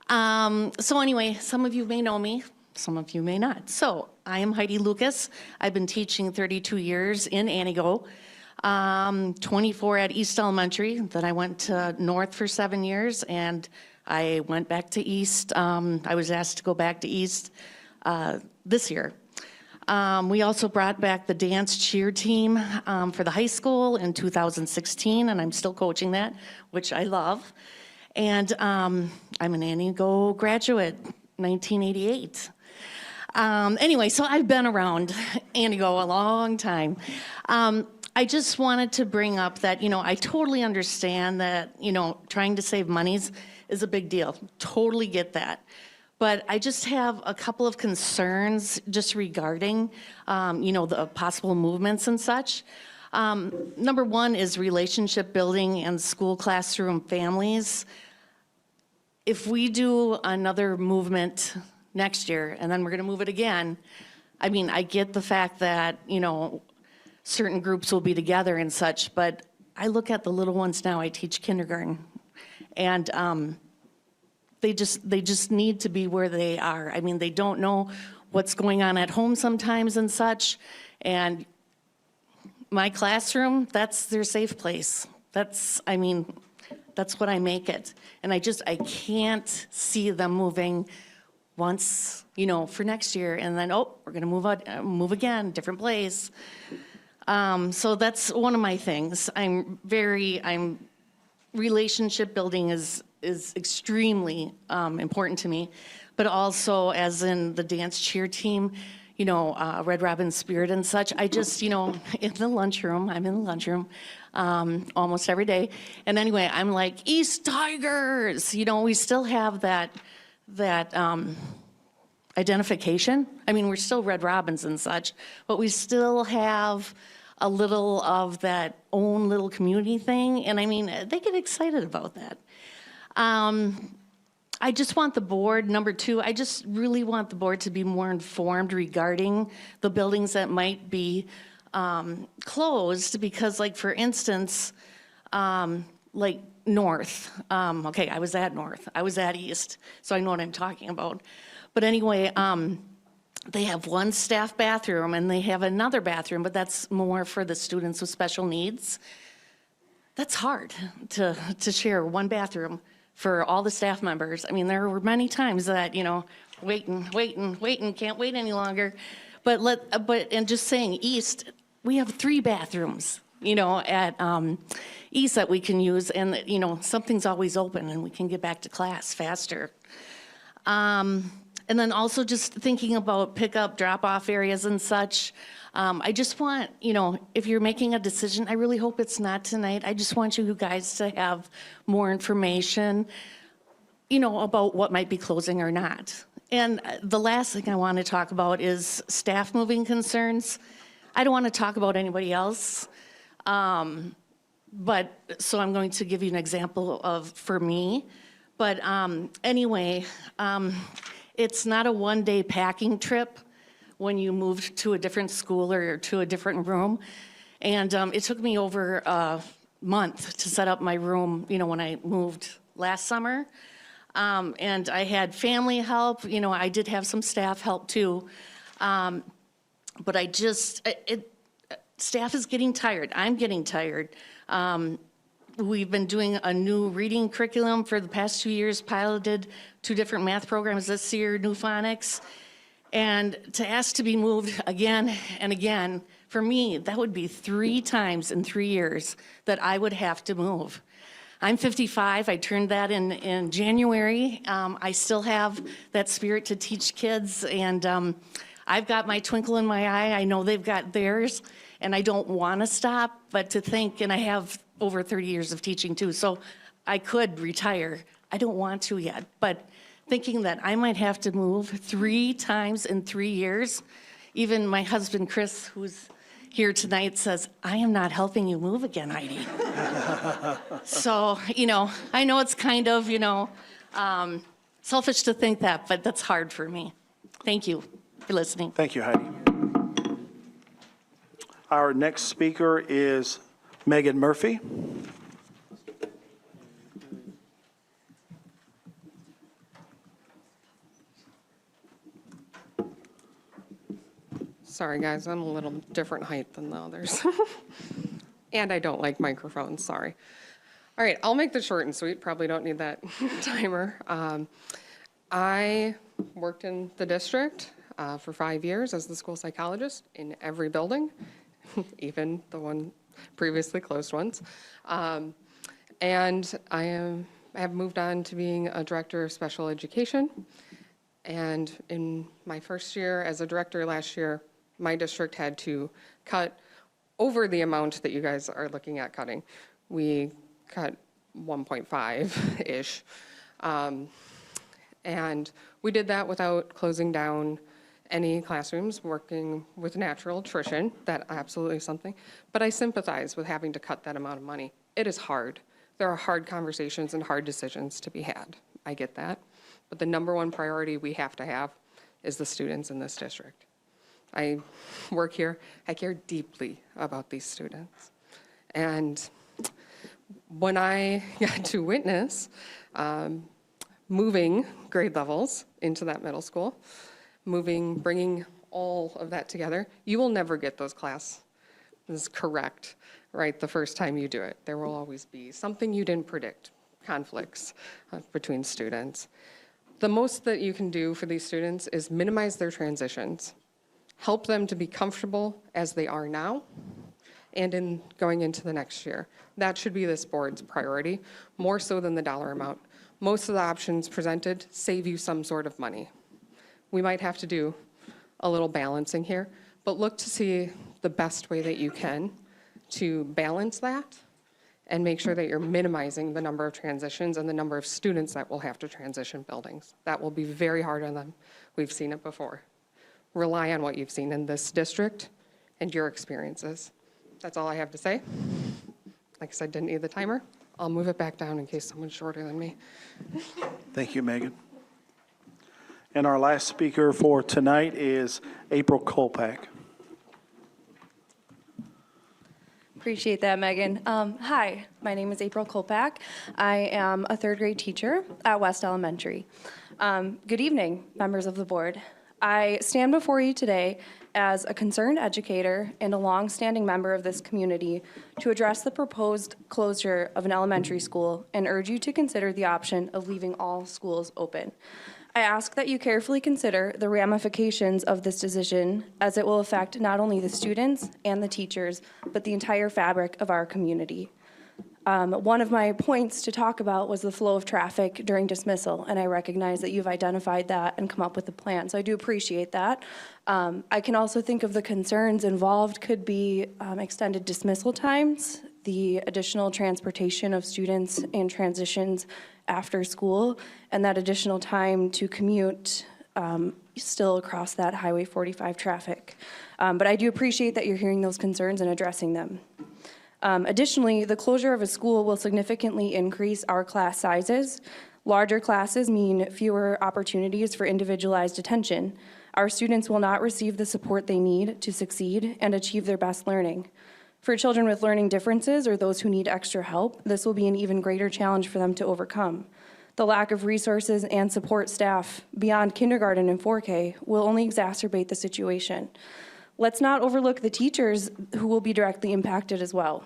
So anyway, some of you may know me, some of you may not. So I am Heidi Lucas. I've been teaching 32 years in Antigo, 24 at East Elementary. Then I went to North for 7 years, and I went back to East. I was asked to go back to East this year. We also brought back the dance cheer team for the high school in 2016, and I'm still coaching that, which I love. And I'm an Antigo graduate, 1988. Anyway, so I've been around Antigo a long time. I just wanted to bring up that, I totally understand that, trying to save monies is a big deal. Totally get that. But I just have a couple of concerns just regarding, the possible movements and such. Number one is relationship building and school classroom families. If we do another movement next year and then we're going to move it again, I get the fact that, certain groups will be together and such, but I look at the little ones now. I teach kindergarten, and they just need to be where they are. They don't know what's going on at home sometimes and such, and my classroom, that's their safe place. That's what I make it. And I can't see them moving once, for next year, and then, we're gonna move again, different place. So that's one of my things. Relationship building is extremely important to me, but also as in the dance cheer team, Red Robin Spirit and such, I just, I'm in the lunchroom almost every day. And anyway, I'm like, East Tigers, we still have that identification. We're still Red Robins and such, but we still have a little of that own little community thing. And they get excited about that. I just want the board, number two, I just really want the board to be more informed regarding the buildings that might be closed, because for instance, North, okay, I was at North, I was at East, so I know what I'm talking about. But anyway, they have one staff bathroom and they have another bathroom, but that's more for the students with special needs. That's hard to share one bathroom for all the staff members. There were many times that, waiting, can't wait any longer. And just saying East, we have 3 bathrooms, at East that we can use, and, something's always open and we can get back to class faster. And then also just thinking about pickup, drop-off areas and such. I just want, if you're making a decision, I really hope it's not tonight. I just want you guys to have more information, about what might be closing or not. And the last thing I want to talk about is staff moving concerns. I don't want to talk about anybody else. So I'm going to give you an example for me. But anyway, it's not a one-day packing trip when you move to a different school or to a different room. And it took me over a month to set up my room, when I moved last summer. And I had family help, I did have some staff help too. But staff is getting tired. I'm getting tired. We've been doing a new reading curriculum for the past 2 years, piloted 2 different math programs this year, new phonics. And to ask to be moved again and again, for me, that would be 3 times in 3 years that I would have to move. I'm 55, I turned that in January. I still have that spirit to teach kids, and I've got my twinkle in my eye. I know they've got theirs, and I don't want to stop, but to think, and I have over 30 years of teaching too, so I could retire. I don't want to yet, but thinking that I might have to move 3 times in 3 years, even my husband, Chris, who's here tonight, says, I am not helping you move again, Heidi. So, I know it's kind of, Selfish to think that, but that's hard for me. Thank you for listening. Thank you, Heidi. Our next speaker is Megan Murphy. Sorry, guys, I'm a little different height than the others. And I don't like microphones, sorry. All right, I'll make this short and sweet, probably don't need that timer. I worked in the district for 5 years as the school psychologist in every building, even the one previously closed ones. And I have moved on to being a director of special education. And in my first year as a director last year, my district had to cut over the amount that you guys are looking at cutting. We cut 1.5-ish. And we did that without closing down any classrooms, working with natural attrition. That absolutely is something. But I sympathize with having to cut that amount of money. It is hard. There are hard conversations and hard decisions to be had. I get that. But the number one priority we have to have is the students in this district. I work here. I care deeply about these students. And when I got to witness moving grade levels into that middle school, bringing all of that together, you will never get those classes correct, right, the first time you do it. There will always be something you didn't predict, conflicts between students. The most that you can do for these students is minimize their transitions, help them to be comfortable as they are now, and in going into the next year. That should be this board's priority, more so than the dollar amount. Most of the options presented save you some sort of money. We might have to do a little balancing here, but look to see the best way that you can to balance that and make sure that you're minimizing the number of transitions and the number of students that will have to transition buildings. That will be very hard on them. We've seen it before. Rely on what you've seen in this district and your experiences. That's all I have to say. Like I said, didn't need the timer. I'll move it back down in case someone's shorter than me. Thank you, Megan. And our last speaker for tonight is April Kolpak. Appreciate that, Megan. Hi, my name is April Kolpak. I am a third grade teacher at West Elementary. Good evening, members of the board. I stand before you today as a concerned educator and a longstanding member of this community to address the proposed closure of an elementary school and urge you to consider the option of leaving all schools open. I ask that you carefully consider the ramifications of this decision, as it will affect not only the students and the teachers, but the entire fabric of our community. One of my points to talk about was the flow of traffic during dismissal, and I recognize that you've identified that and come up with a plan, so I do appreciate that. I can also think of the concerns involved could be extended dismissal times, the additional transportation of students and transitions after school, and that additional time to commute still across that Highway 45 traffic. But I do appreciate that you're hearing those concerns and addressing them. Additionally, the closure of a school will significantly increase our class sizes. Larger classes mean fewer opportunities for individualized attention. Our students will not receive the support they need to succeed and achieve their best learning. For children with learning differences or those who need extra help, this will be an even greater challenge for them to overcome. The lack of resources and support staff beyond kindergarten and 4K will only exacerbate the situation. Let's not overlook the teachers who will be directly impacted as well.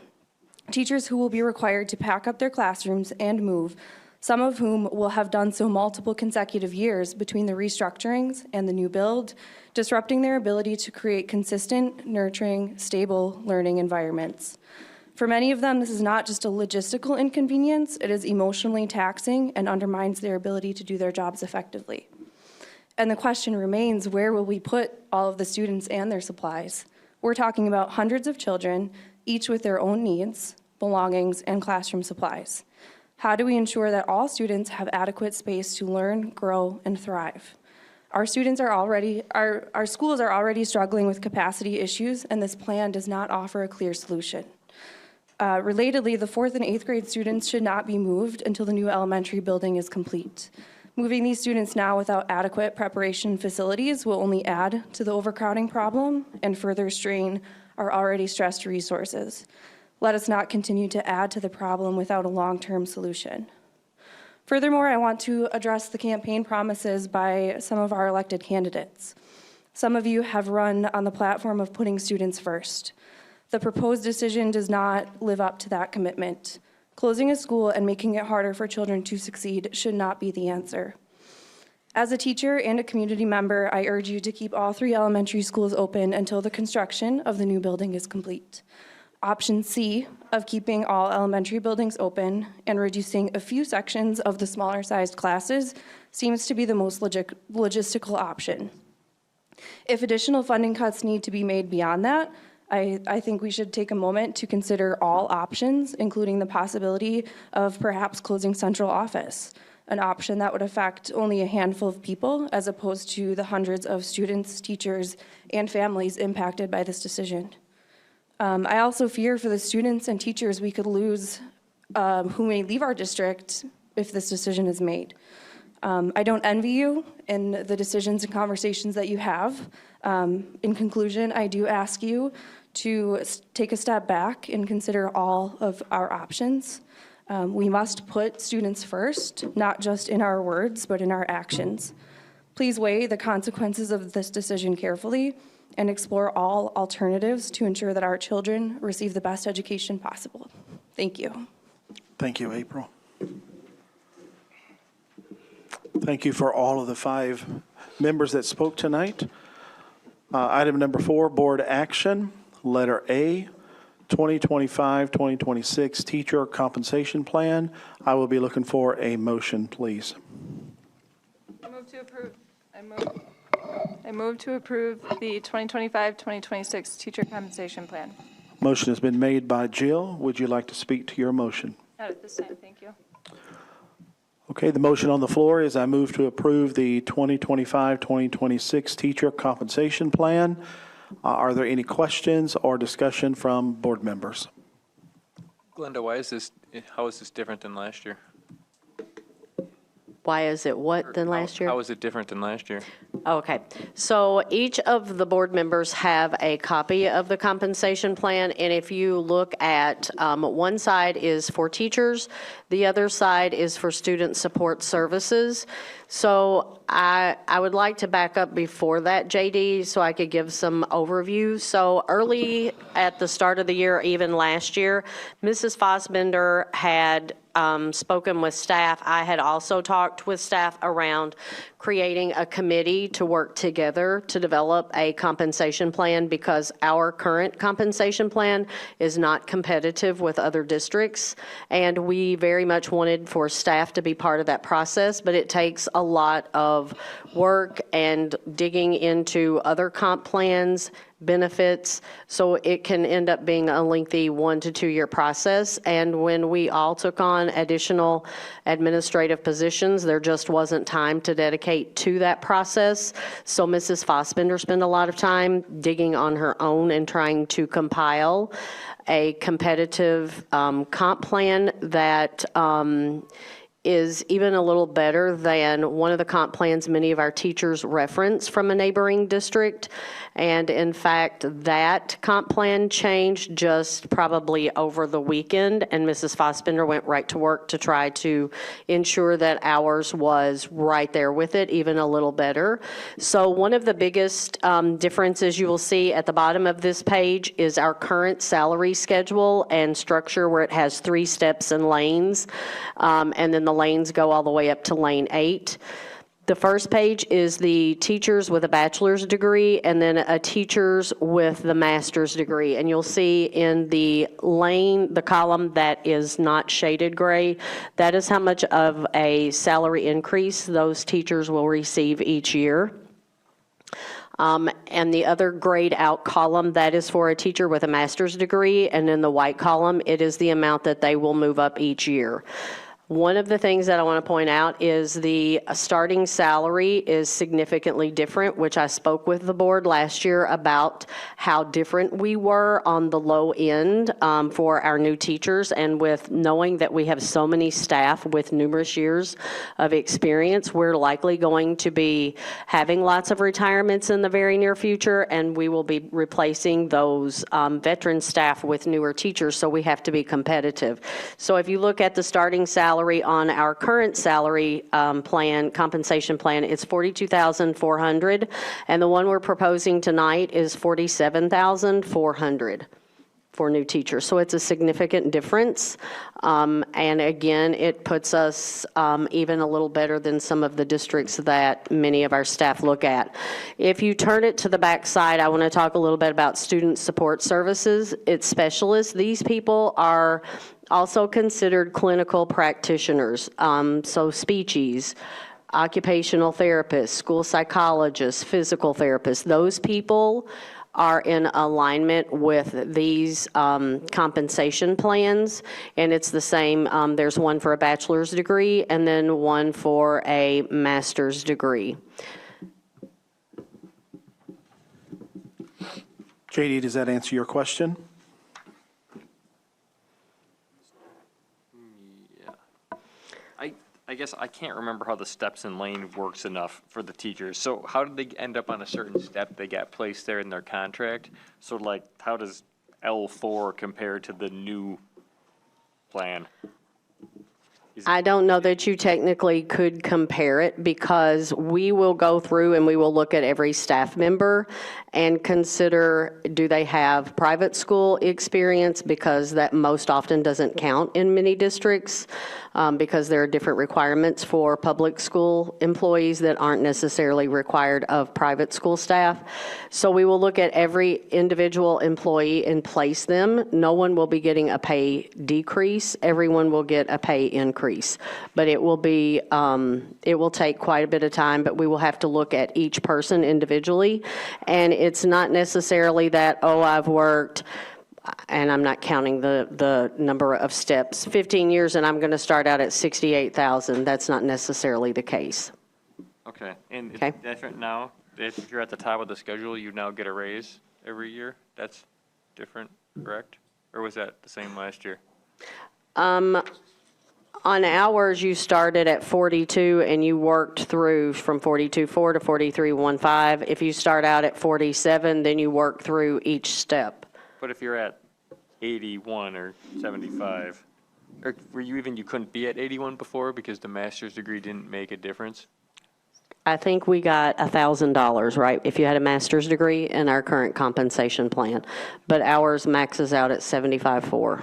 Teachers who will be required to pack up their classrooms and move, some of whom will have done so multiple consecutive years between the restructurings and the new build, disrupting their ability to create consistent, nurturing, stable learning environments. For many of them, this is not just a logistical inconvenience, it is emotionally taxing and undermines their ability to do their jobs effectively. And the question remains, where will we put all of the students and their supplies? We're talking about hundreds of children, each with their own needs, belongings, and classroom supplies. How do we ensure that all students have adequate space to learn, grow, and thrive? Our schools are already struggling with capacity issues, and this plan does not offer a clear solution. Relatedly, the 4th and 8th grade students should not be moved until the new elementary building is complete. Moving these students now without adequate preparation facilities will only add to the overcrowding problem and further strain our already stressed resources. Let us not continue to add to the problem without a long-term solution. Furthermore, I want to address the campaign promises by some of our elected candidates. Some of you have run on the platform of putting students first. The proposed decision does not live up to that commitment. Closing a school and making it harder for children to succeed should not be the answer. As a teacher and a community member, I urge you to keep all 3 elementary schools open until the construction of the new building is complete. Option C of keeping all elementary buildings open and reducing a few sections of the smaller sized classes seems to be the most logistical option. If additional funding cuts need to be made beyond that, I think we should take a moment to consider all options, including the possibility of perhaps closing central office, an option that would affect only a handful of people as opposed to the hundreds of students, teachers, and families impacted by this decision. I also fear for the students and teachers we could lose who may leave our district if this decision is made. I don't envy you in the decisions and conversations that you have. In conclusion, I do ask you to take a step back and consider all of our options. We must put students first, not just in our words, but in our actions. Please weigh the consequences of this decision carefully and explore all alternatives to ensure that our children receive the best education possible. Thank you. Thank you, April. Thank you for all of the 5 members that spoke tonight. Item number 4, board action. Letter A, 2025-2026 teacher compensation plan. I will be looking for a motion, please. I move to approve. I move to approve the 2025-2026 teacher compensation plan. Motion has been made by Jill. Would you like to speak to your motion? Not at this time, thank you. Okay, the motion on the floor is I move to approve the 2025-2026 teacher compensation plan. Are there any questions or discussion from board members? Glenda, how is this different than last year? Why is it what than last year? How is it different than last year? Okay, so each of the board members have a copy of the compensation plan, and if you look at one side is for teachers, the other side is for student support services. So I would like to back up before that, JD, so I could give some overview. So early at the start of the year, even last year, Mrs. Fossbender had spoken with staff. I had also talked with staff around creating a committee to work together to develop a compensation plan because our current compensation plan is not competitive with other districts. And we very much wanted for staff to be part of that process, but it takes a lot of work and digging into other comp plans, benefits, so it can end up being a lengthy 1 to 2 year process. And when we all took on additional administrative positions, there just wasn't time to dedicate to that process. So Mrs. Fossbender spent a lot of time digging on her own and trying to compile a competitive comp plan that is even a little better than one of the comp plans many of our teachers reference from a neighboring district. And in fact, that comp plan changed just probably over the weekend, and Mrs. Fossbender went right to work to try to ensure that ours was right there with it, even a little better. So one of the biggest differences you will see at the bottom of this page is our current salary schedule and structure, where it has 3 steps and lanes, and then the lanes go all the way up to lane 8. The first page is the teachers with a bachelor's degree and then a teachers with the master's degree. And you'll see in the lane, the column that is not shaded gray, that is how much of a salary increase those teachers will receive each year. And the other grayed out column, that is for a teacher with a master's degree. And in the white column, it is the amount that they will move up each year. One of the things that I want to point out is the starting salary is significantly different, which I spoke with the board last year about how different we were on the low end for our new teachers. And with knowing that we have so many staff with numerous years of experience, we're likely going to be having lots of retirements in the very near future, and we will be replacing those veteran staff with newer teachers, so we have to be competitive. So if you look at the starting salary on our current salary plan, compensation plan, it's $42,400, and the one we're proposing tonight is $47,400 for new teachers. So it's a significant difference. And again, it puts us even a little better than some of the districts that many of our staff look at. If you turn it to the back side, I want to talk a little bit about student support services. It's specialists. These people are also considered clinical practitioners. So speechies, occupational therapists, school psychologists, physical therapists, those people are in alignment with these compensation plans, and it's the same. There's one for a bachelor's degree and then one for a master's degree. JD, does that answer your question? I guess I can't remember how the steps in lane works enough for the teachers. So how did they end up on a certain step? They got placed there in their contract? So like, how does L4 compare to the new plan? I don't know that you technically could compare it, because we will go through and we will look at every staff member and consider, do they have private school experience, because that most often doesn't count in many districts, because there are different requirements for public school employees that aren't necessarily required of private school staff. So we will look at every individual employee and place them. No one will be getting a pay decrease. Everyone will get a pay increase. But it will be, it will take quite a bit of time, but we will have to look at each person individually. And it's not necessarily that, oh, I've worked, and I'm not counting the number of steps, 15 years, and I'm going to start out at 68,000. That's not necessarily the case. Okay, and Okay. it's different now? If you're at the top of the schedule, you now get a raise every year? That's different, correct? Or was that the same last year? On hours, you started at 42 and you worked through from 42.4 to 43.15. If you start out at 47, then you work through each step. But if you're at 81 or 75, or were you even, you couldn't be at 81 before because the master's degree didn't make a difference? I think we got $1,000, right, if you had a master's degree in our current compensation plan. But ours maxes out at 75.4.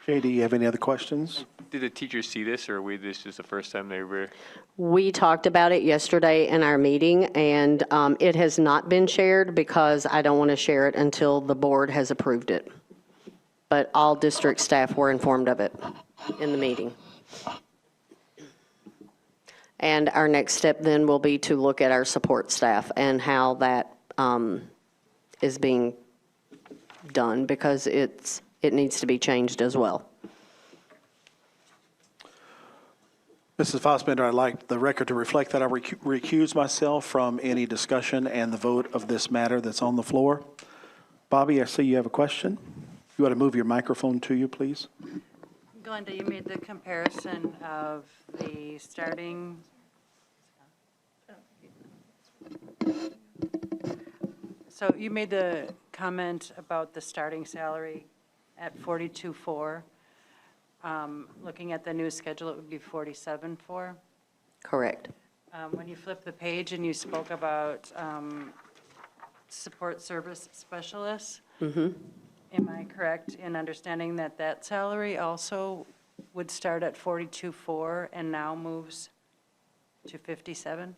JD, you have any other questions? Did the teachers see this, or this is the first time they were? We talked about it yesterday in our meeting, and it has not been shared because I don't want to share it until the board has approved it. But all district staff were informed of it in the meeting. And our next step then will be to look at our support staff and how that is being done, because it needs to be changed as well. Mrs. Fossbender, I'd like the record to reflect that I recuse myself from any discussion and the vote of this matter that's on the floor. Bobby, I see you have a question. You want to move your microphone to you, please? Glenda, you made the comparison of the starting. So you made the comment about the starting salary at 42.4. Looking at the new schedule, it would be 47.4. Correct. When you flip the page and you spoke about support service specialists, am I correct in understanding that that salary also would start at 42.4 and now moves to 57?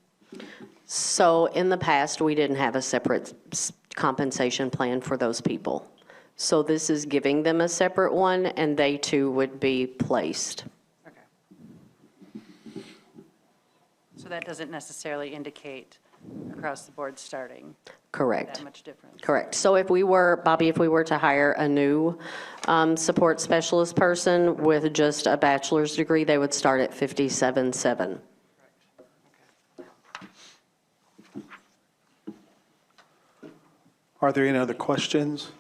So in the past, we didn't have a separate compensation plan for those people. So this is giving them a separate one, and they too would be placed. Okay. So that doesn't necessarily indicate across the board starting Correct. that much difference. Correct. So if we were, Bobby, if we were to hire a new support specialist person with just a bachelor's degree, they would start at 57.7. Are there any other questions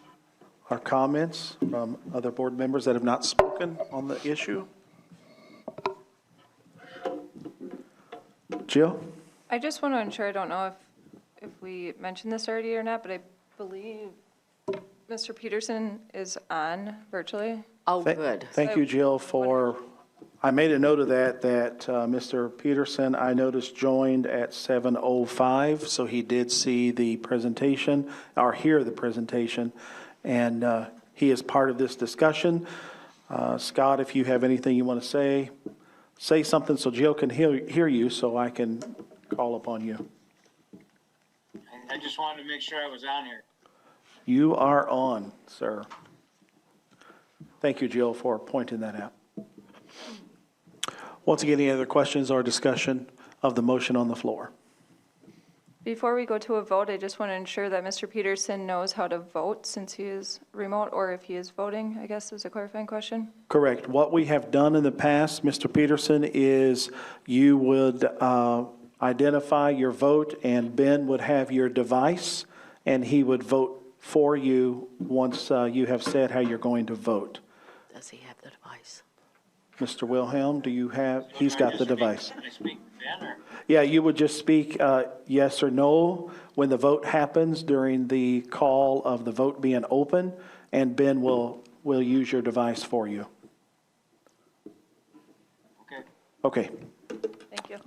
or comments from other board members that have not spoken on the issue? Jill? I just want to ensure, I don't know if we mentioned this already or not, but I believe Mr. Peterson is on virtually. Oh, good. Thank you, Jill, for, I made a note of that Mr. Peterson, I noticed, joined at 7:05, so he did see the presentation, or hear the presentation, and he is part of this discussion. Scott, if you have anything you want to say something so Jill can hear you, so I can call upon you. I just wanted to make sure I was on here. You are on, sir. Thank you, Jill, for pointing that out. Once again, any other questions or discussion of the motion on the floor? Before we go to a vote, I just want to ensure that Mr. Peterson knows how to vote since he is remote, or if he is voting, I guess is a clarifying question. Correct. What we have done in the past, Mr. Peterson, is you would identify your vote, and Ben would have your device, and he would vote for you once you have said how you're going to vote. Does he have the device? Mr. Wilhelm, do you have, he's got the device. Can I speak Ben or? Yeah, you would just speak yes or no when the vote happens during the call of the vote being open, and Ben will use your device for you. Okay. Okay. Thank you.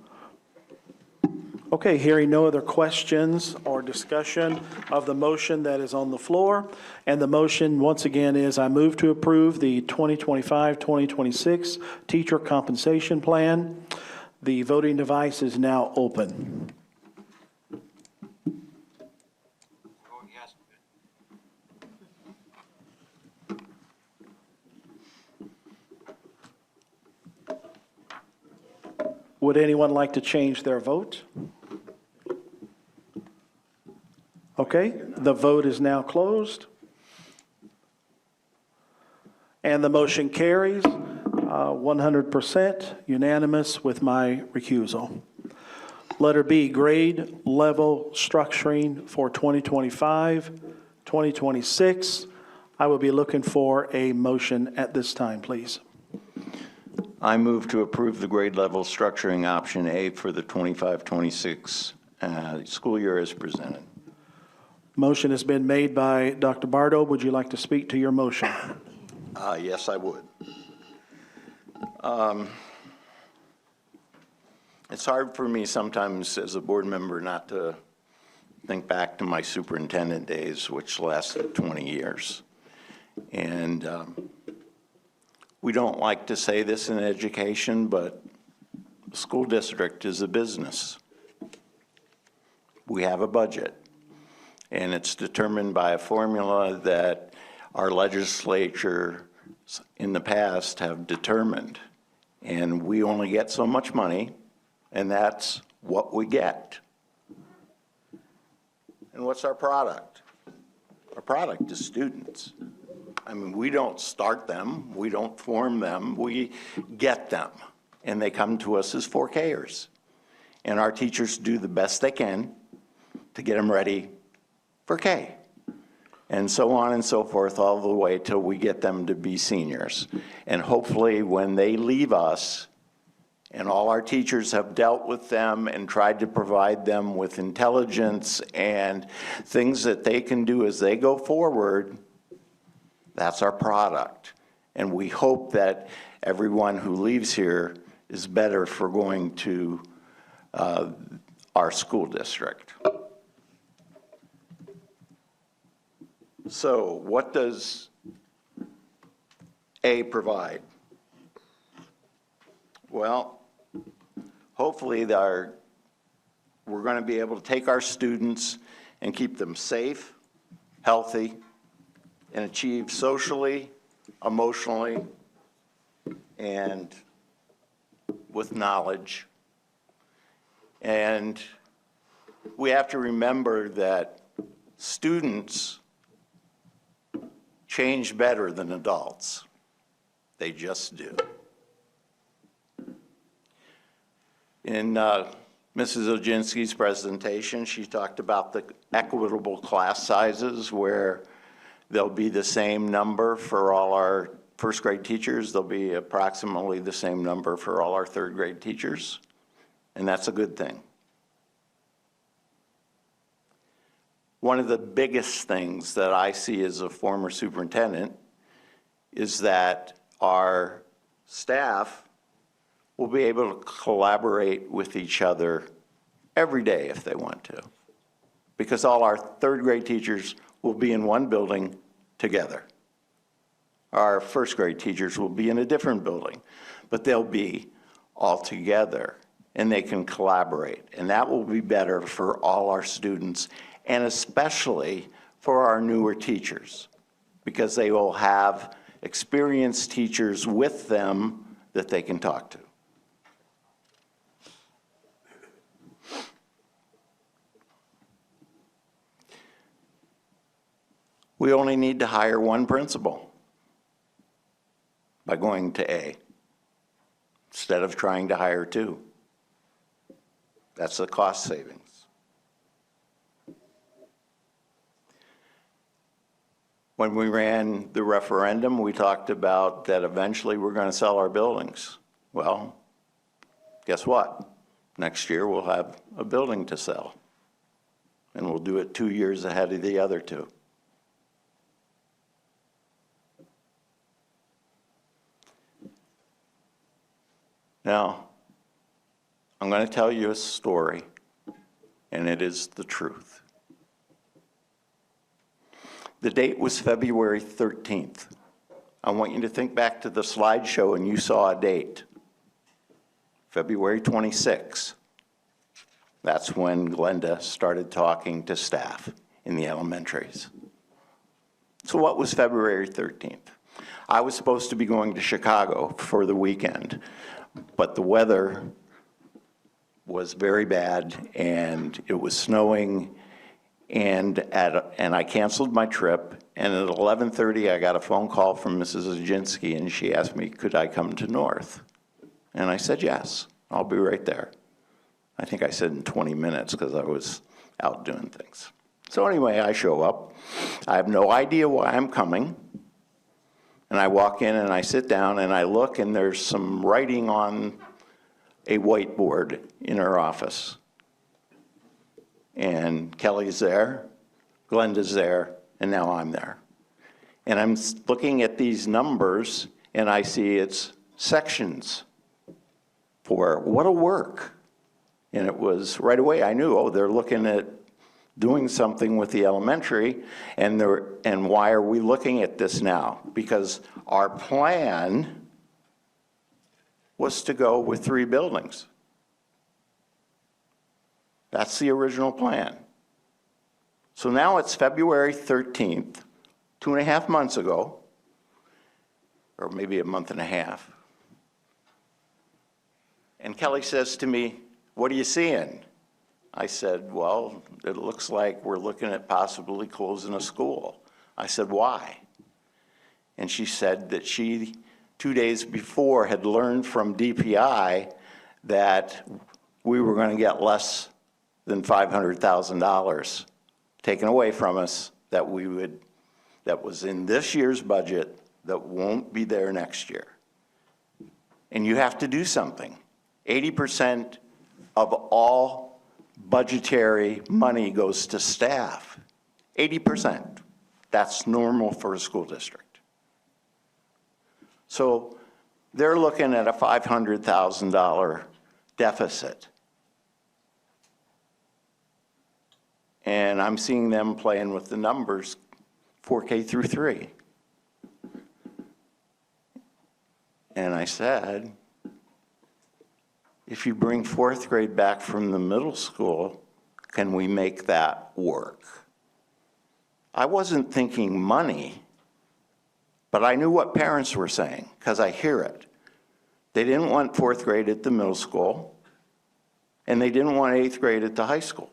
Okay, hearing no other questions or discussion of the motion that is on the floor. And the motion, once again, is I move to approve the 2025-2026 teacher compensation plan. The voting device is now open. Oh, yes. Would anyone like to change their vote? Okay, the vote is now closed. And the motion carries 100% unanimous with my recusal. Letter B, grade level structuring for 2025, 2026. I will be looking for a motion at this time, please. I move to approve the grade level structuring option A for the 25-26 school year as presented. Motion has been made by Dr. Bardo. Would you like to speak to your motion? Yes, I would. It's hard for me sometimes as a board member not to think back to my superintendent days, which lasted 20 years. And we don't like to say this in education, but the school district is a business. We have a budget, and it's determined by a formula that our legislature in the past have determined. And we only get so much money, and that's what we get. And what's our product? Our product is students. I mean, we don't start them, we don't form them, we get them. And they come to us as 4Kers. And our teachers do the best they can to get them ready for K. And so on and so forth, all the way till we get them to be seniors. And hopefully when they leave us, and all our teachers have dealt with them and tried to provide them with intelligence and things that they can do as they go forward, that's our product. And we hope that everyone who leaves here is better for going to our school district. So what does A provide? Well, hopefully we're going to be able to take our students and keep them safe, healthy, and achieve socially, emotionally, and with knowledge. And we have to remember that students change better than adults. They just do. In Mrs. Oginski's presentation, she talked about the equitable class sizes where there'll be the same number for all our first grade teachers. There'll be approximately the same number for all our third grade teachers. And that's a good thing. One of the biggest things that I see as a former superintendent is that our staff will be able to collaborate with each other every day if they want to, because all our third grade teachers will be in one building together. Our first grade teachers will be in a different building, but they'll be all together and they can collaborate. And that will be better for all our students and especially for our newer teachers, because they will have experienced teachers with them that they can talk to. We only need to hire one principal by going to A instead of trying to hire two. That's the cost savings. When we ran the referendum, we talked about that eventually we're going to sell our buildings. Well, guess what? Next year we'll have a building to sell, and we'll do it 2 years ahead of the other two. Now, I'm going to tell you a story, and it is the truth. The date was February 13th. I want you to think back to the slideshow and you saw a date. February 26th. That's when Glenda started talking to staff in the elementaries. So what was February 13th? I was supposed to be going to Chicago for the weekend, but the weather was very bad and it was snowing, and I canceled my trip, and at 11:30 I got a phone call from Mrs. Oginski, and she asked me, could I come to North? And I said, yes, I'll be right there. I think I said in 20 minutes because I was out doing things. So anyway, I show up. I have no idea why I'm coming. And I walk in and I sit down and I look, and there's some writing on a whiteboard in her office. And Kelly's there, Glenda's there, and now I'm there. And I'm looking at these numbers and I see it's sections for what'll work. And it was right away I knew, oh, they're looking at doing something with the elementary, and why are we looking at this now? Because our plan was to go with 3 buildings. That's the original plan. So now it's February 13th, 2.5 months ago, or maybe a month and a half. And Kelly says to me, what are you seeing? I said, well, it looks like we're looking at possibly closing a school. I said, why? And she said that she, 2 days before, had learned from DPI that we were going to get less than $500,000 taken away from us that was in this year's budget that won't be there next year. And you have to do something. 80% of all budgetary money goes to staff. 80%. That's normal for a school district. So they're looking at a $500,000 deficit. And I'm seeing them playing with the numbers 4K through 3. And I said, if you bring 4th grade back from the middle school, can we make that work? I wasn't thinking money, but I knew what parents were saying because I hear it. They didn't want 4th grade at the middle school, and they didn't want 8th grade at the high school.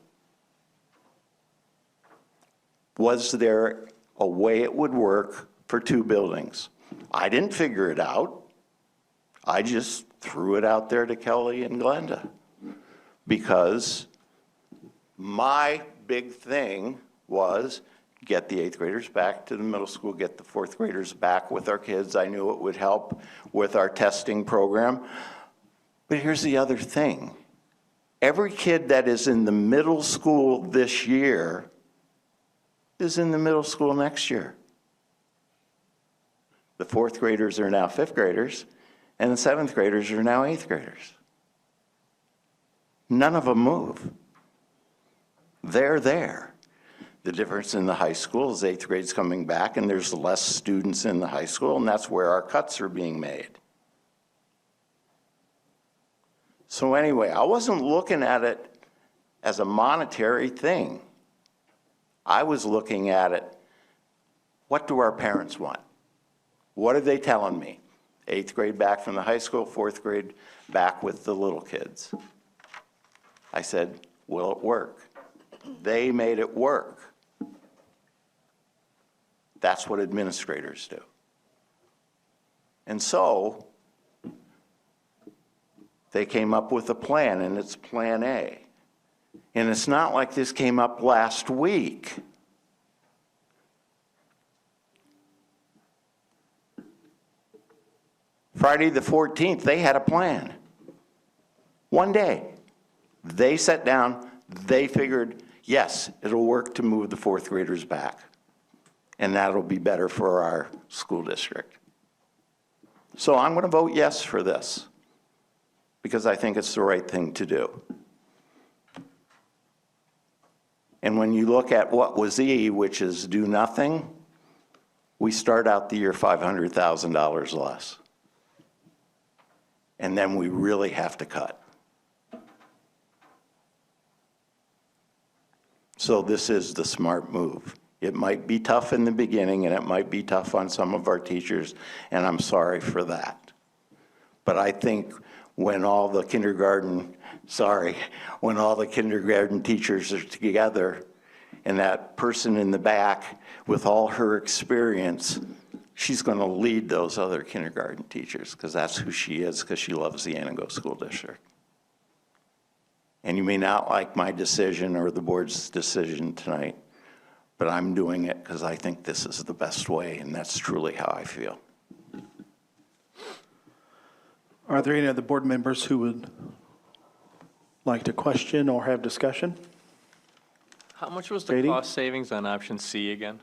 Was there a way it would work for 2 buildings? I didn't figure it out. I just threw it out there to Kelly and Glenda, because my big thing was get the 8th graders back to the middle school, get the 4th graders back with our kids. I knew it would help with our testing program. But here's the other thing. Every kid that is in the middle school this year is in the middle school next year. The 4th graders are now 5th graders, and the 7th graders are now 8th graders. None of them move. They're there. The difference in the high school is 8th grade's coming back, and there's less students in the high school, and that's where our cuts are being made. So anyway, I wasn't looking at it as a monetary thing. I was looking at it, what do our parents want? What are they telling me? 8th grade back from the high school, 4th grade back with the little kids. I said, will it work? They made it work. That's what administrators do. And so they came up with a plan, and it's Plan A. And it's not like this came up last week. Friday the 14th, they had a plan. One day. They sat down, they figured, yes, it'll work to move the 4th graders back. And that'll be better for our school district. So I'm going to vote yes for this, because I think it's the right thing to do. And when you look at what was E, which is do nothing, we start out the year $500,000 less. And then we really have to cut. So this is the smart move. It might be tough in the beginning, and it might be tough on some of our teachers, and I'm sorry for that. But I think when all the kindergarten teachers are together, and that person in the back with all her experience, she's going to lead those other kindergarten teachers, because that's who she is, because she loves the Antigo School District. And you may not like my decision or the board's decision tonight, but I'm doing it because I think this is the best way, and that's truly how I feel. Are there any other board members who would like to question or have discussion? How much was the JD? cost savings on option C again?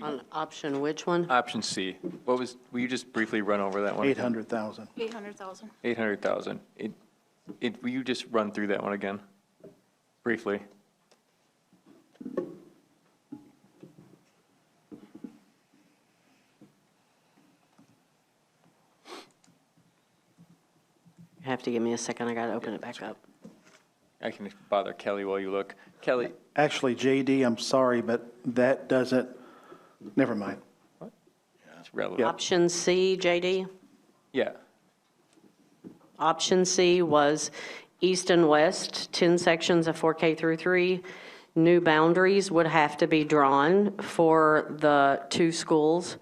On option which one? Option C. What was, will you just briefly run over that one? 800,000. 800,000. 800,000. Will you just run through that one again, briefly? You have to give me a second, I gotta open it back up. I can bother Kelly while you look. Kelly, Actually, JD, I'm sorry, but that doesn't, never mind. it's relevant. Option C, JD? Yeah. Option C was east and west, 10 sections of 4K through 3. New boundaries would have to be drawn for the 2 schools.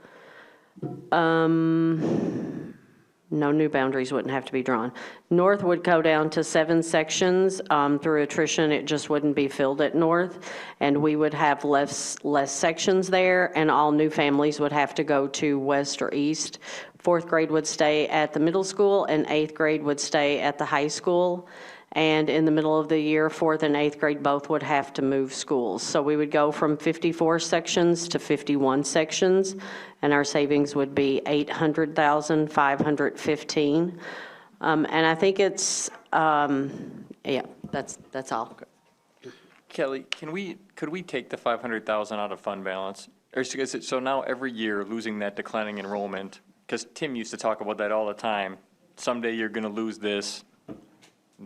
No, new boundaries wouldn't have to be drawn. North would go down to 7 sections. Through attrition, it just wouldn't be filled at North, and we would have less sections there, and all new families would have to go to west or east. 4th grade would stay at the middle school, and 8th grade would stay at the high school. And in the middle of the year, 4th and 8th grade both would have to move schools. So we would go from 54 sections to 51 sections, and our savings would be $800,515. And I think it's, yeah, that's all. Okay. Kelly, could we take the 500,000 out of fund balance? Or so now every year, losing that declining enrollment, because Tim used to talk about that all the time. Someday you're going to lose this.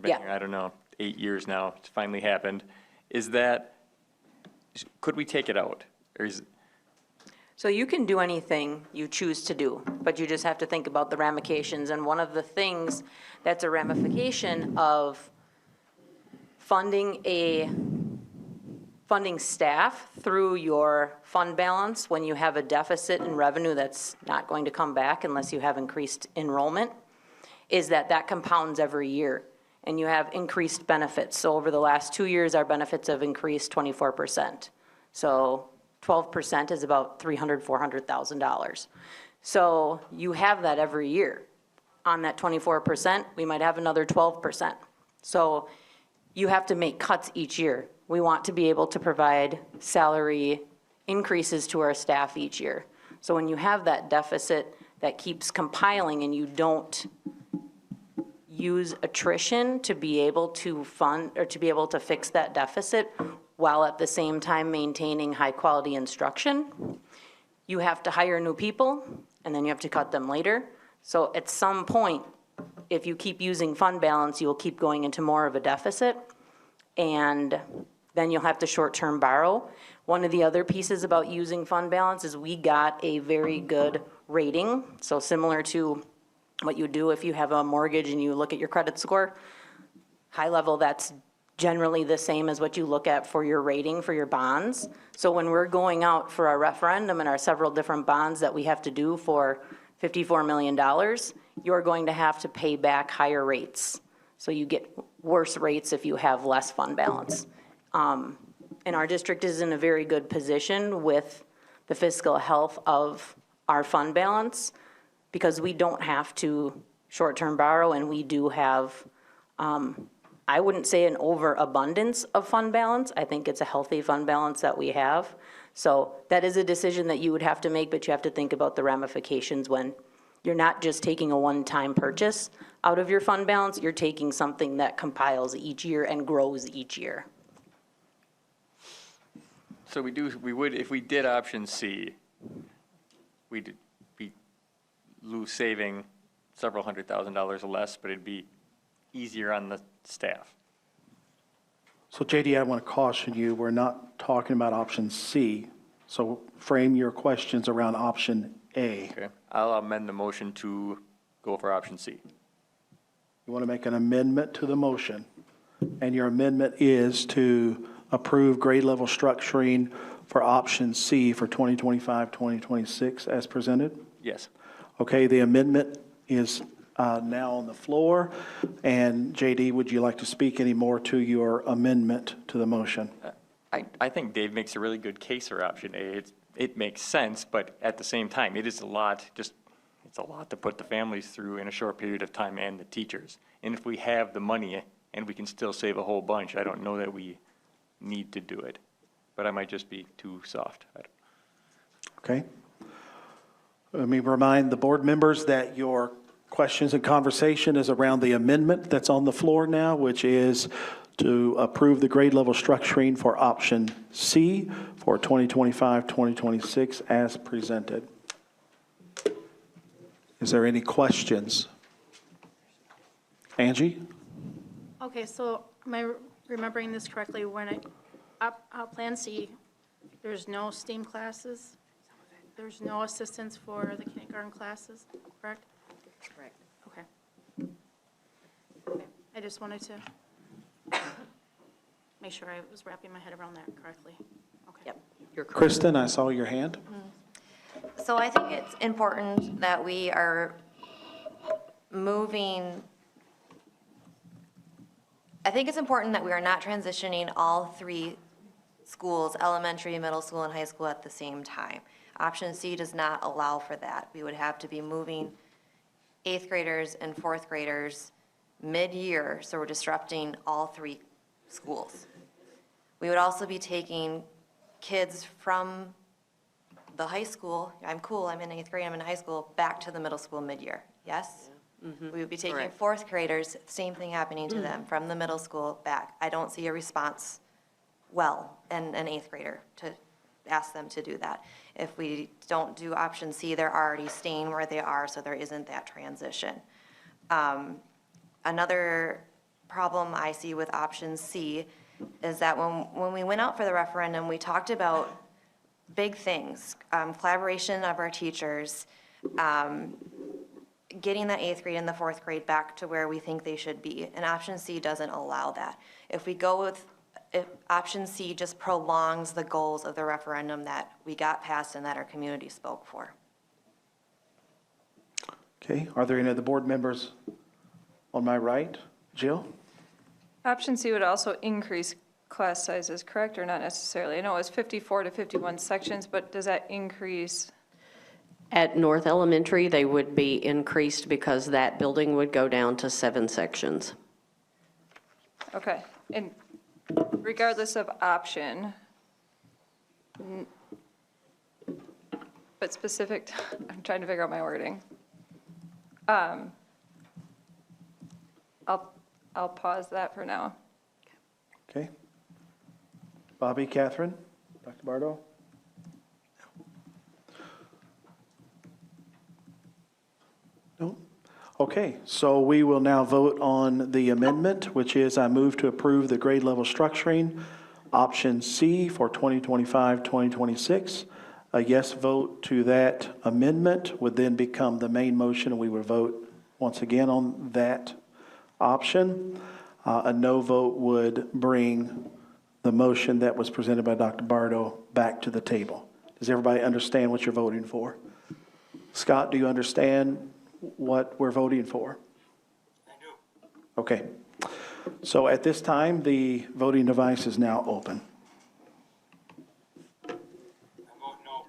Yeah. I don't know, 8 years now, it's finally happened. Could we take it out? Or is, So you can do anything you choose to do, but you just have to think about the ramifications. And one of the things that's a ramification of funding staff through your fund balance when you have a deficit in revenue that's not going to come back unless you have increased enrollment, is that compounds every year, and you have increased benefits. So over the last 2 years, our benefits have increased 24%. So 12% is about $300,000, $400,000. So you have that every year. On that 24%, we might have another 12%. So you have to make cuts each year. We want to be able to provide salary increases to our staff each year. So when you have that deficit that keeps compiling and you don't use attrition to be able to fund or to be able to fix that deficit while at the same time maintaining high quality instruction, you have to hire new people and then you have to cut them later. So at some point, if you keep using fund balance, you'll keep going into more of a deficit, and then you'll have to short-term borrow. One of the other pieces about using fund balance is we got a very good rating. So similar to what you do if you have a mortgage and you look at your credit score, high level, that's generally the same as what you look at for your rating for your bonds. So when we're going out for our referendum and our several different bonds that we have to do for $54 million, you're going to have to pay back higher rates. So you get worse rates if you have less fund balance. And our district is in a very good position with the fiscal health of our fund balance because we don't have to short-term borrow, and we do have, I wouldn't say an overabundance of fund balance. I think it's a healthy fund balance that we have. So that is a decision that you would have to make, but you have to think about the ramifications when you're not just taking a one-time purchase out of your fund balance, you're taking something that compiles each year and grows each year. So we would, if we did option C, we'd be lose saving several $100,000 or less, but it'd be easier on the staff. So JD, I want to caution you, we're not talking about option C. So frame your questions around option A. Okay, I'll amend the motion to go for option C. You want to make an amendment to the motion, and your amendment is to approve grade level structuring for option C for 2025, 2026 as presented? Yes. Okay, the amendment is now on the floor. And JD, would you like to speak any more to your amendment to the motion? I think Dave makes a really good case for option A. It makes sense, but at the same time, it is a lot, it's a lot to put the families through in a short period of time and the teachers. And if we have the money and we can still save a whole bunch, I don't know that we need to do it. But I might just be too soft. Okay. Let me remind the board members that your questions and conversation is around the amendment that's on the floor now, which is to approve the grade level structuring for option C for 2025, 2026 as presented. Is there any questions? Angie? Okay, so am I remembering this correctly? When Plan C, there's no STEAM classes? There's no assistance for the kindergarten classes, correct? Correct. Okay. I just wanted to make sure I was wrapping my head around that correctly. Okay. Yep, you're correct. Kristen, I saw your hand. So I think it's important that we are moving, I think it's important that we are not transitioning all three schools, elementary, middle school, and high school at the same time. Option C does not allow for that. We would have to be moving 8th graders and 4th graders mid-year, so we're disrupting all three schools. We would also be taking kids from the high school, I'm cool, I'm in 8th grade, I'm in high school, back to the middle school mid-year, yes? We would be taking Correct. 4th graders, same thing happening to them, from the middle school back. I don't see a response well in an 8th grader to ask them to do that. If we don't do option C, they're already staying where they are, so there isn't that transition. Another problem I see with option C is that when we went out for the referendum, we talked about big things, collaboration of our teachers, getting the 8th grade and the 4th grade back to where we think they should be. And option C doesn't allow that. If option C just prolongs the goals of the referendum that we got passed and that our community spoke for. Okay, are there any other board members on my right? Jill? Option C would also increase class sizes, correct, or not necessarily? I know it was 54 to 51 sections, but does that increase? At North Elementary, they would be increased because that building would go down to 7 sections. Okay, and regardless of option, but specific, I'm trying to figure out my wording. I'll pause that for now. Okay. Bobby, Catherine, Dr. Bardo? No? Okay, so we will now vote on the amendment, which is I move to approve the grade level structuring, option C for 2025-2026. A yes vote to that amendment would then become the main motion, and we would vote once again on that option. A no vote would bring the motion that was presented by Dr. Bardo back to the table. Does everybody understand what you're voting for? Scott, do you understand what we're voting for? I do. Okay. So at this time, the voting device is now open. I vote no.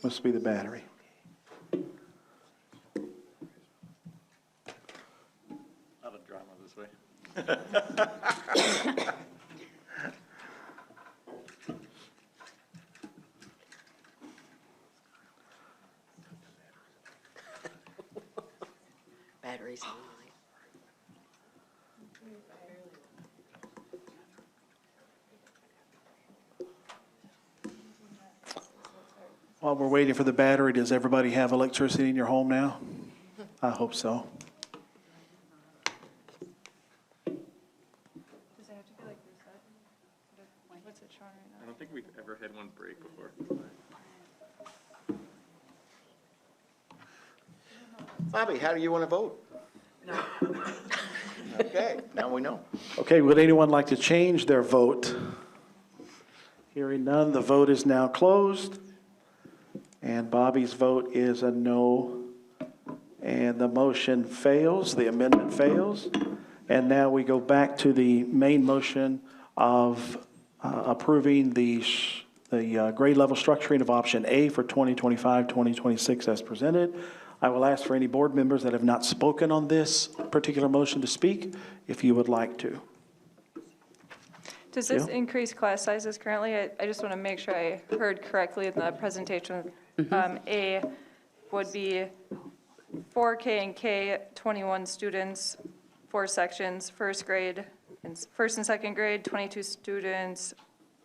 Must be the battery. Not a drama this way. Batteries. While we're waiting for the battery, does everybody have electricity in your home now? I hope so. Does it have to be like reset? What's it showing right I don't think we've ever had one break before. Bobby, how do you want to vote? No. Okay, now we know. Okay, would anyone like to change their vote? Hearing none, the vote is now closed. And Bobby's vote is a no. And the motion fails, the amendment fails. And now we go back to the main motion of approving the grade level structuring of option A for 2025-2026 as presented. I will ask for any board members that have not spoken on this particular motion to speak, if you would like to. Does this Yeah. increase class sizes currently? I just want to make sure I heard correctly in the presentation. A would be 4K and K, 21 students, 4 sections, first grade, and first and second grade, 22 students,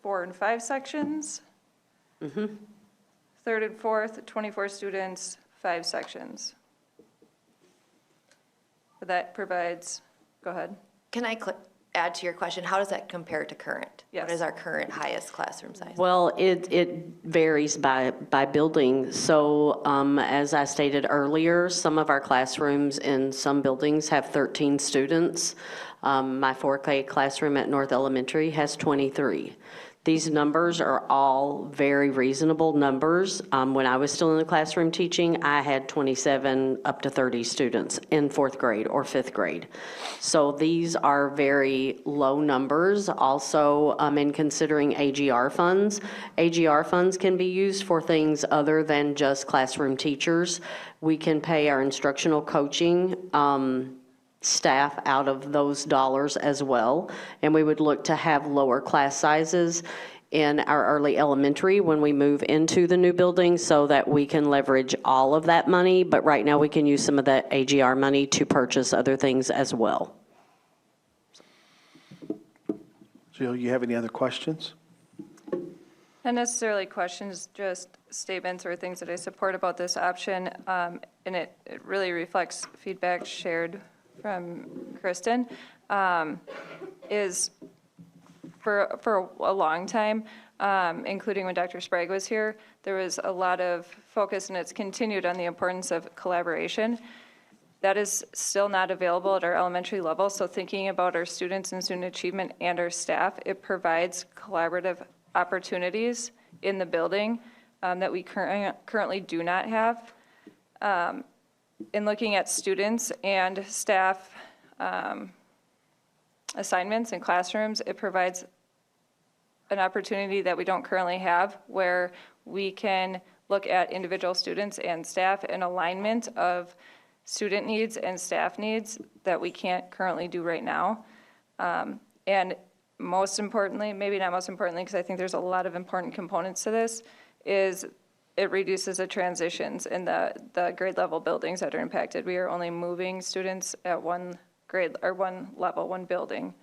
4 and 5 sections. Third and fourth, 24 students, 5 sections. That provides, go ahead. Can I add to your question? How does that compare to current? Yes. What is our current highest classroom size? Well, it varies by building. So as I stated earlier, some of our classrooms in some buildings have 13 students. My 4K classroom at North Elementary has 23. These numbers are all very reasonable numbers. When I was still in the classroom teaching, I had 27 up to 30 students in 4th grade or 5th grade. So these are very low numbers. Also, in considering AGR funds can be used for things other than just classroom teachers. We can pay our instructional coaching staff out of those dollars as well. And we would look to have lower class sizes in our early elementary when we move into the new building so that we can leverage all of that money. But right now we can use some of that AGR money to purchase other things as well. Jill, you have any other questions? Not necessarily questions, just statements or things that I support about this option. And it really reflects feedback shared from Kristen, is for a long time, including when Dr. Sprague was here, there was a lot of focus, and it's continued, on the importance of collaboration. That is still not available at our elementary level, so thinking about our students and student achievement and our staff, it provides collaborative opportunities in the building that we currently do not have. In looking at students and staff assignments in classrooms, it provides an opportunity that we don't currently have, where we can look at individual students and staff in alignment of student needs and staff needs that we can't currently do right now. And most importantly, maybe not most importantly, because I think there's a lot of important components to this, is it reduces the transitions in the grade level buildings that are impacted. We are only moving students at one grade, or one level, one building,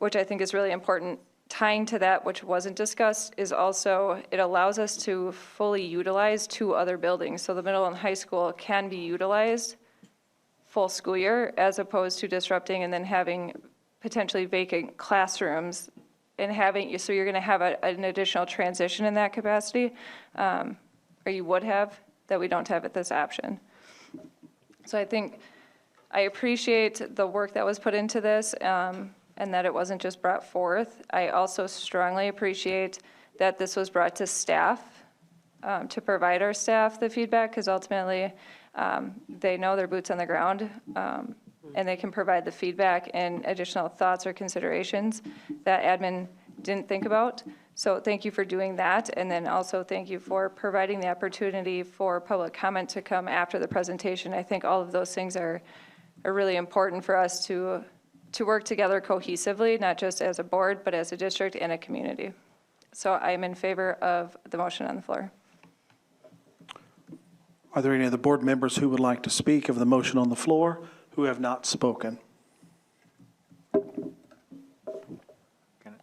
which I think is really important. Tying to that, which wasn't discussed, is also, it allows us to fully utilize 2 other buildings. So the middle and high school can be utilized full school year, as opposed to disrupting and then having potentially vacant classrooms and having, so you're going to have an additional transition in that capacity, or you would have, that we don't have at this option. So I think I appreciate the work that was put into this, and that it wasn't just brought forth. I also strongly appreciate that this was brought to staff, to provide our staff the feedback, because ultimately they know their boots on the ground, and they can provide the feedback and additional thoughts or considerations that admin didn't think about. So thank you for doing that, and then also thank you for providing the opportunity for public comment to come after the presentation. I think all of those things are really important for us to work together cohesively, not just as a board, but as a district and a community. So I'm in favor of the motion on the floor. Are there any other board members who would like to speak of the motion on the floor who have not spoken?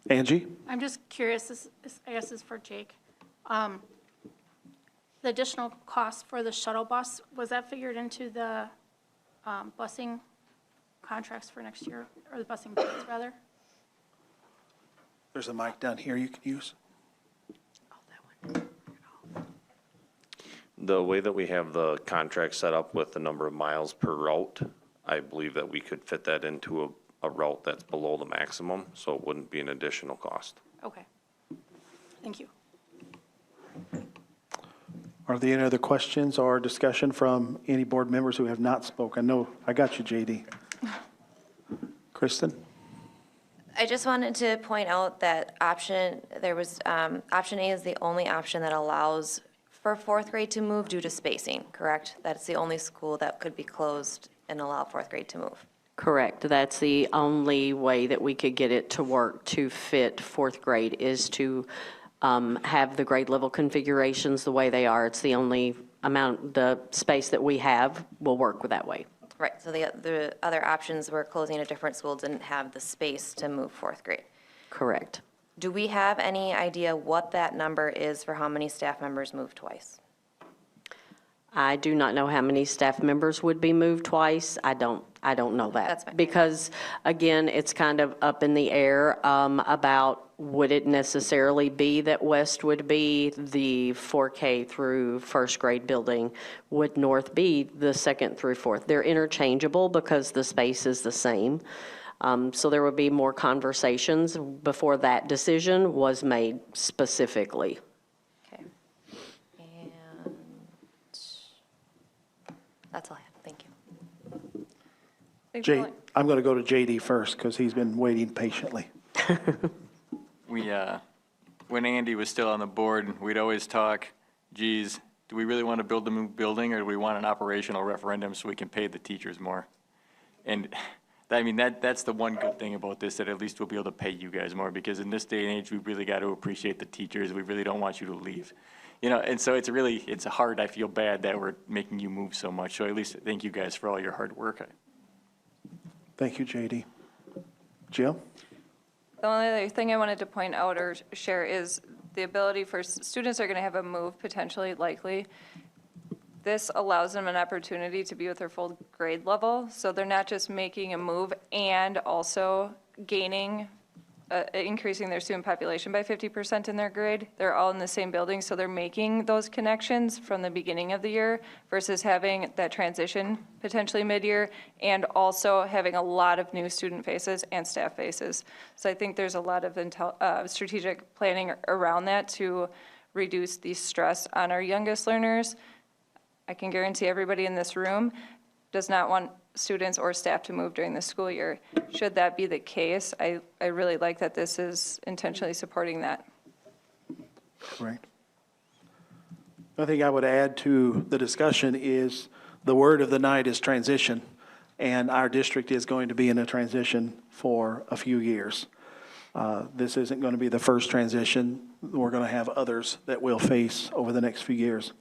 Angie? I'm just curious, I guess this is for Jake. The additional cost for the shuttle bus, was that figured into the busing contracts for next year, or the busing bids, rather? There's a mic down here you can use. The way that we have the contract set up with the number of miles per route, I believe that we could fit that into a route that's below the maximum, so it wouldn't be an additional cost. Okay. Thank you. Are there any other questions or discussion from any board members who have not spoken? No, I got you, JD. Kristen? I just wanted to point out that option A is the only option that allows for 4th grade to move due to spacing, correct? That's the only school that could be closed and allow 4th grade to move. Correct. That's the only way that we could get it to work to fit 4th grade, is to have the grade level configurations the way they are. It's the only the space that we have will work that way. Right, so the other options were closing a different school didn't have the space to move 4th grade. Correct. Do we have any idea what that number is for how many staff members move twice? I do not know how many staff members would be moved twice. I don't know that. That's fine. Because, again, it's kind of up in the air about would it necessarily be that West would be the 4K through 1st grade building? Would North be the 2nd through 4th? They're interchangeable because the space is the same. So there would be more conversations before that decision was made specifically. Okay. And that's all I have. Thank you. I'm going to go to JD first because he's been waiting patiently. When Andy was still on the board, we'd always talk, geez, do we really want to build a new building, or do we want an operational referendum so we can pay the teachers more? And I mean, that's the one good thing about this, that at least we'll be able to pay you guys more, because in this day and age, we really got to appreciate the teachers. We really don't want you to leave. You know, and so it's hard, I feel bad that we're making you move so much. So at least thank you guys for all your hard work. Thank you, JD. Jill? The only other thing I wanted to point out or share is the ability for, students are going to have a move potentially, likely. This allows them an opportunity to be with their full grade level, so they're not just making a move and also gaining, increasing their student population by 50% in their grade. They're all in the same building, so they're making those connections from the beginning of the year versus having that transition potentially mid-year and also having a lot of new student faces and staff faces. So I think there's a lot of strategic planning around that to reduce the stress on our youngest learners. I can guarantee everybody in this room does not want students or staff to move during the school year. Should that be the case, I really like that this is intentionally supporting that. Correct. I think I would add to the discussion is the word of the night is transition, and our district is going to be in a transition for a few years. This isn't going to be the first transition. We're going to have others that we'll face over the next few years.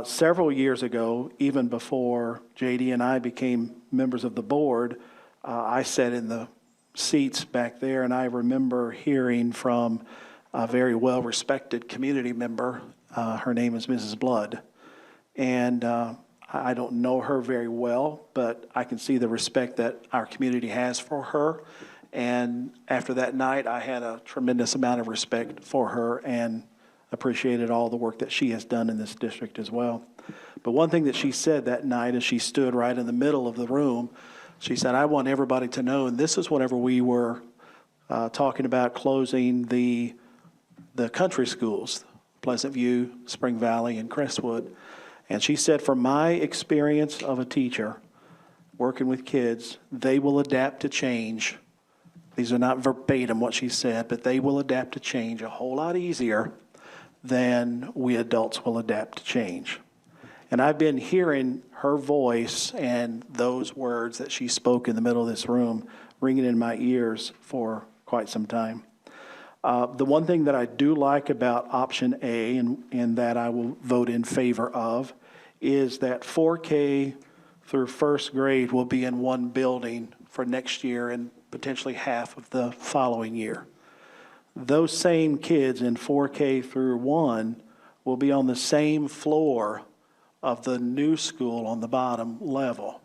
Several years ago, even before JD and I became members of the board, I sat in the seats back there, and I remember hearing from a very well-respected community member. Her name is Mrs. Blood. And I don't know her very well, but I can see the respect that our community has for her. And after that night, I had a tremendous amount of respect for her and appreciated all the work that she has done in this district as well. But one thing that she said that night as she stood right in the middle of the room, she said, I want everybody to know, and this is whenever we were talking about closing the country schools, Pleasant View, Spring Valley, and Crestwood. And she said, from my experience of a teacher working with kids, they will adapt to change. These are not verbatim what she said, but they will adapt to change a whole lot easier than we adults will adapt to change. And I've been hearing her voice and those words that she spoke in the middle of this room ringing in my ears for quite some time. The one thing that I do like about option A and that I will vote in favor of is that 4K through first grade will be in one building for next year and potentially half of the following year. Those same kids in 4K through 1 will be on the same floor of the new school on the bottom level.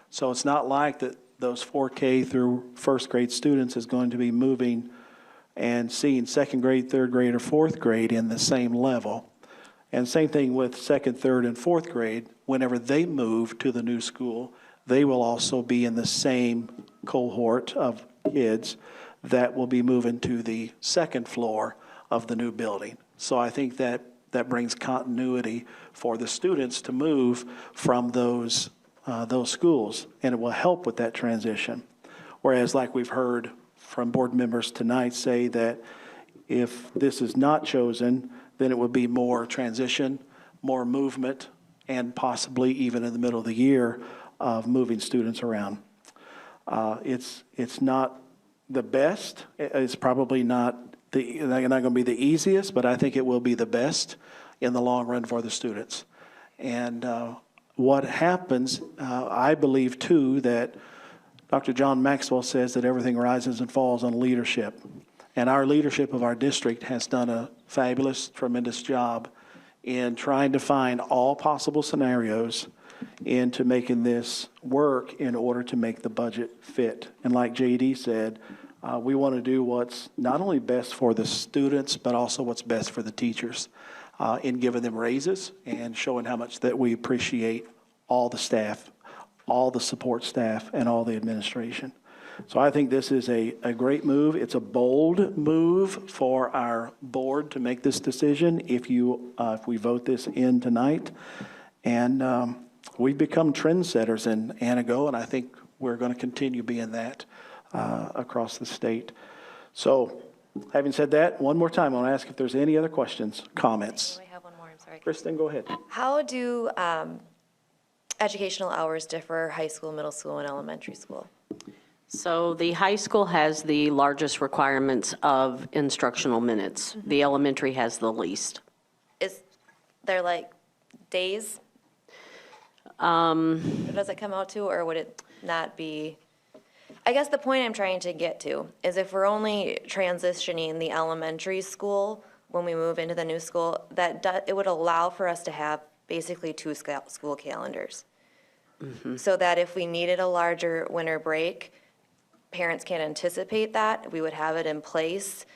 So it's not like that those 4K through first grade students is going to be moving and seeing second grade, third grade, or fourth grade in the same level. And same thing with second, third, and fourth grade. Whenever they move to the new school, they will also be in the same cohort of kids that will be moving to the second floor of the new building. So I think that brings continuity for the students to move from those schools, and it will help with that transition. Whereas, like we've heard from board members tonight say that if this is not chosen, then it would be more transition, more movement, and possibly even in the middle of the year of moving students around. It's not the best. It's probably not going to be the easiest, but I think it will be the best in the long run for the students. And what happens, I believe too, that Dr. John Maxwell says that everything rises and falls on leadership. And our leadership of our district has done a fabulous, tremendous job in trying to find all possible scenarios into making this work in order to make the budget fit. And like JD said, we want to do what's not only best for the students, but also what's best for the teachers in giving them raises and showing how much that we appreciate all the staff, all the support staff, and all the administration. So I think this is a great move. It's a bold move for our board to make this decision if we vote this in tonight. And we've become trendsetters in Antigo, and I think we're going to continue being that across the state. So having said that, one more time, I want to ask if there's any other questions, comments. I have one more, I'm sorry. Kristen, go ahead. How do educational hours differ high school, middle school, and elementary school? So the high school has the largest requirements of instructional minutes. The elementary has the least. Is there like days? Does it come out to, or would it not be? I guess the point I'm trying to get to is if we're only transitioning the elementary school when we move into the new school, it would allow for us to have basically 2 school calendars. So that if we needed a larger winter break, parents can anticipate that, we would have it in place,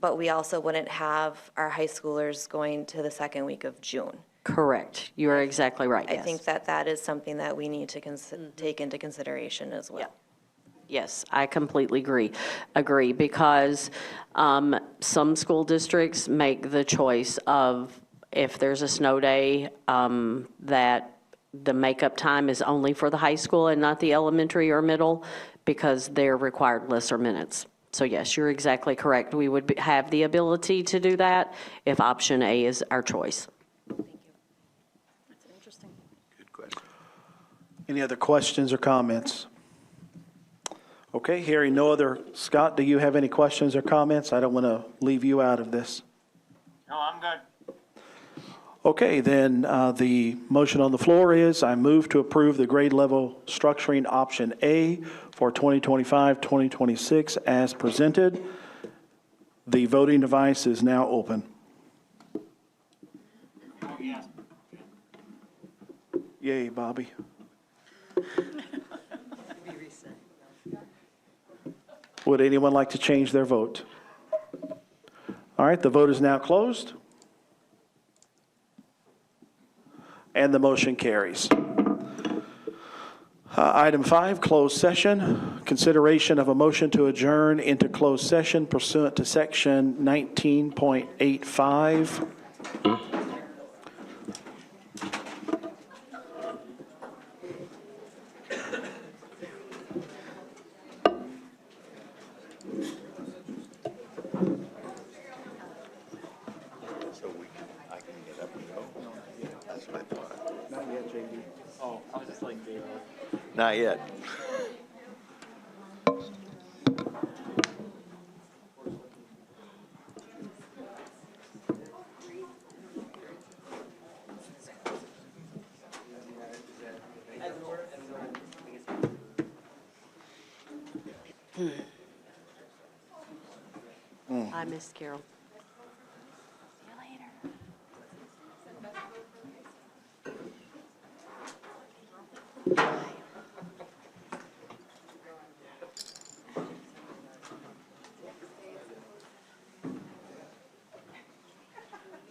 but we also wouldn't have our high schoolers going to the second week of June. Correct. You are exactly right, I yes. think that is something that we need to take into consideration as well. Yes, I completely agree, because some school districts make the choice of, if there's a snow day, that the makeup time is only for the high school and not the elementary or middle, because they're required lesser minutes. So yes, you're exactly correct. We would have the ability to do that if option A is our choice. Any other questions or comments? Okay, hearing no other. Scott, do you have any questions or comments? I don't want to leave you out of this. No, I'm good. Okay, then the motion on the floor is I move to approve the grade level structuring option A for 2025-2026 as presented. The voting device is now open. Oh, yes. Yay, Bobby. Would anyone like to change their vote? All right, the vote is now closed. And the motion carries. Item 5, closed session. Consideration of a motion to adjourn into closed session pursuant to section 19.85. I can get up and go. That's what I thought. Not yet, JD. Oh, I was just like, Not yet. I missed Carol.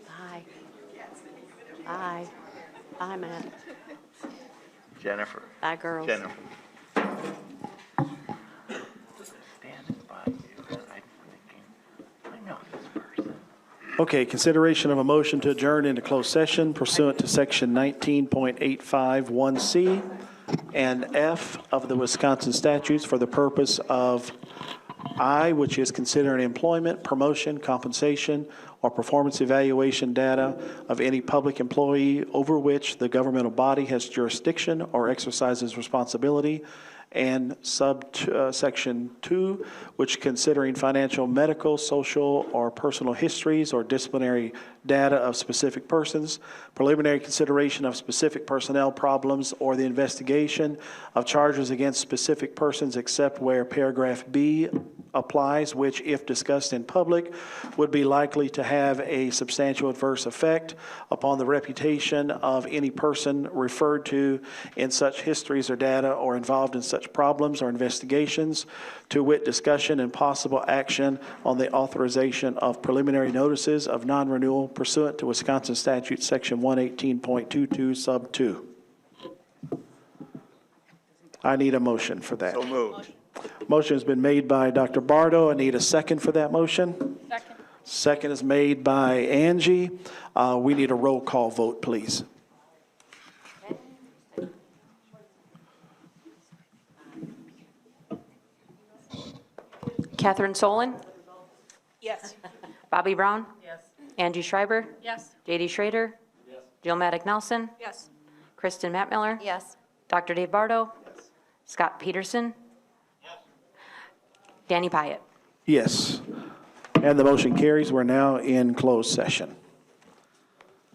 Bye. Bye. Bye, Matt. Jennifer. Bye, girls. Jennifer. Standing by you, and I'm thinking, I know this person. Okay, consideration of a motion to adjourn into closed session pursuant to section 19.851C and F of the Wisconsin statutes for the purpose of I, which is considering employment, promotion, compensation, or performance evaluation data of any public employee over which the governmental body has jurisdiction or exercises responsibility, and subsection 2, which considering financial, medical, social, or personal histories or disciplinary data of specific persons, preliminary consideration of specific personnel problems, or the investigation of charges against specific persons except where paragraph B applies, which, if discussed in public, would be likely to have a substantial adverse effect upon the reputation of any person referred to in such histories or data or involved in such problems or investigations, to wit, discussion and possible action on the authorization of preliminary notices of non-renewal pursuant to Wisconsin statute section 118.22 sub 2. I need a motion for that. So moved. Motion has been made by Dr. Bardo. I need a second for that motion. Second. Second is made by Angie. We need a roll call vote, please. Catherine Solon? Yes. Bobby Brown? Yes. Angie Schreiber? Yes. JD Schrader? Yes. Jill Maddick Nelson? Yes. Kristen Mattmiller? Yes. Dr. Dave Bardo? Scott Peterson? Danny Pyatt? Yes. And the motion carries. We're now in closed session.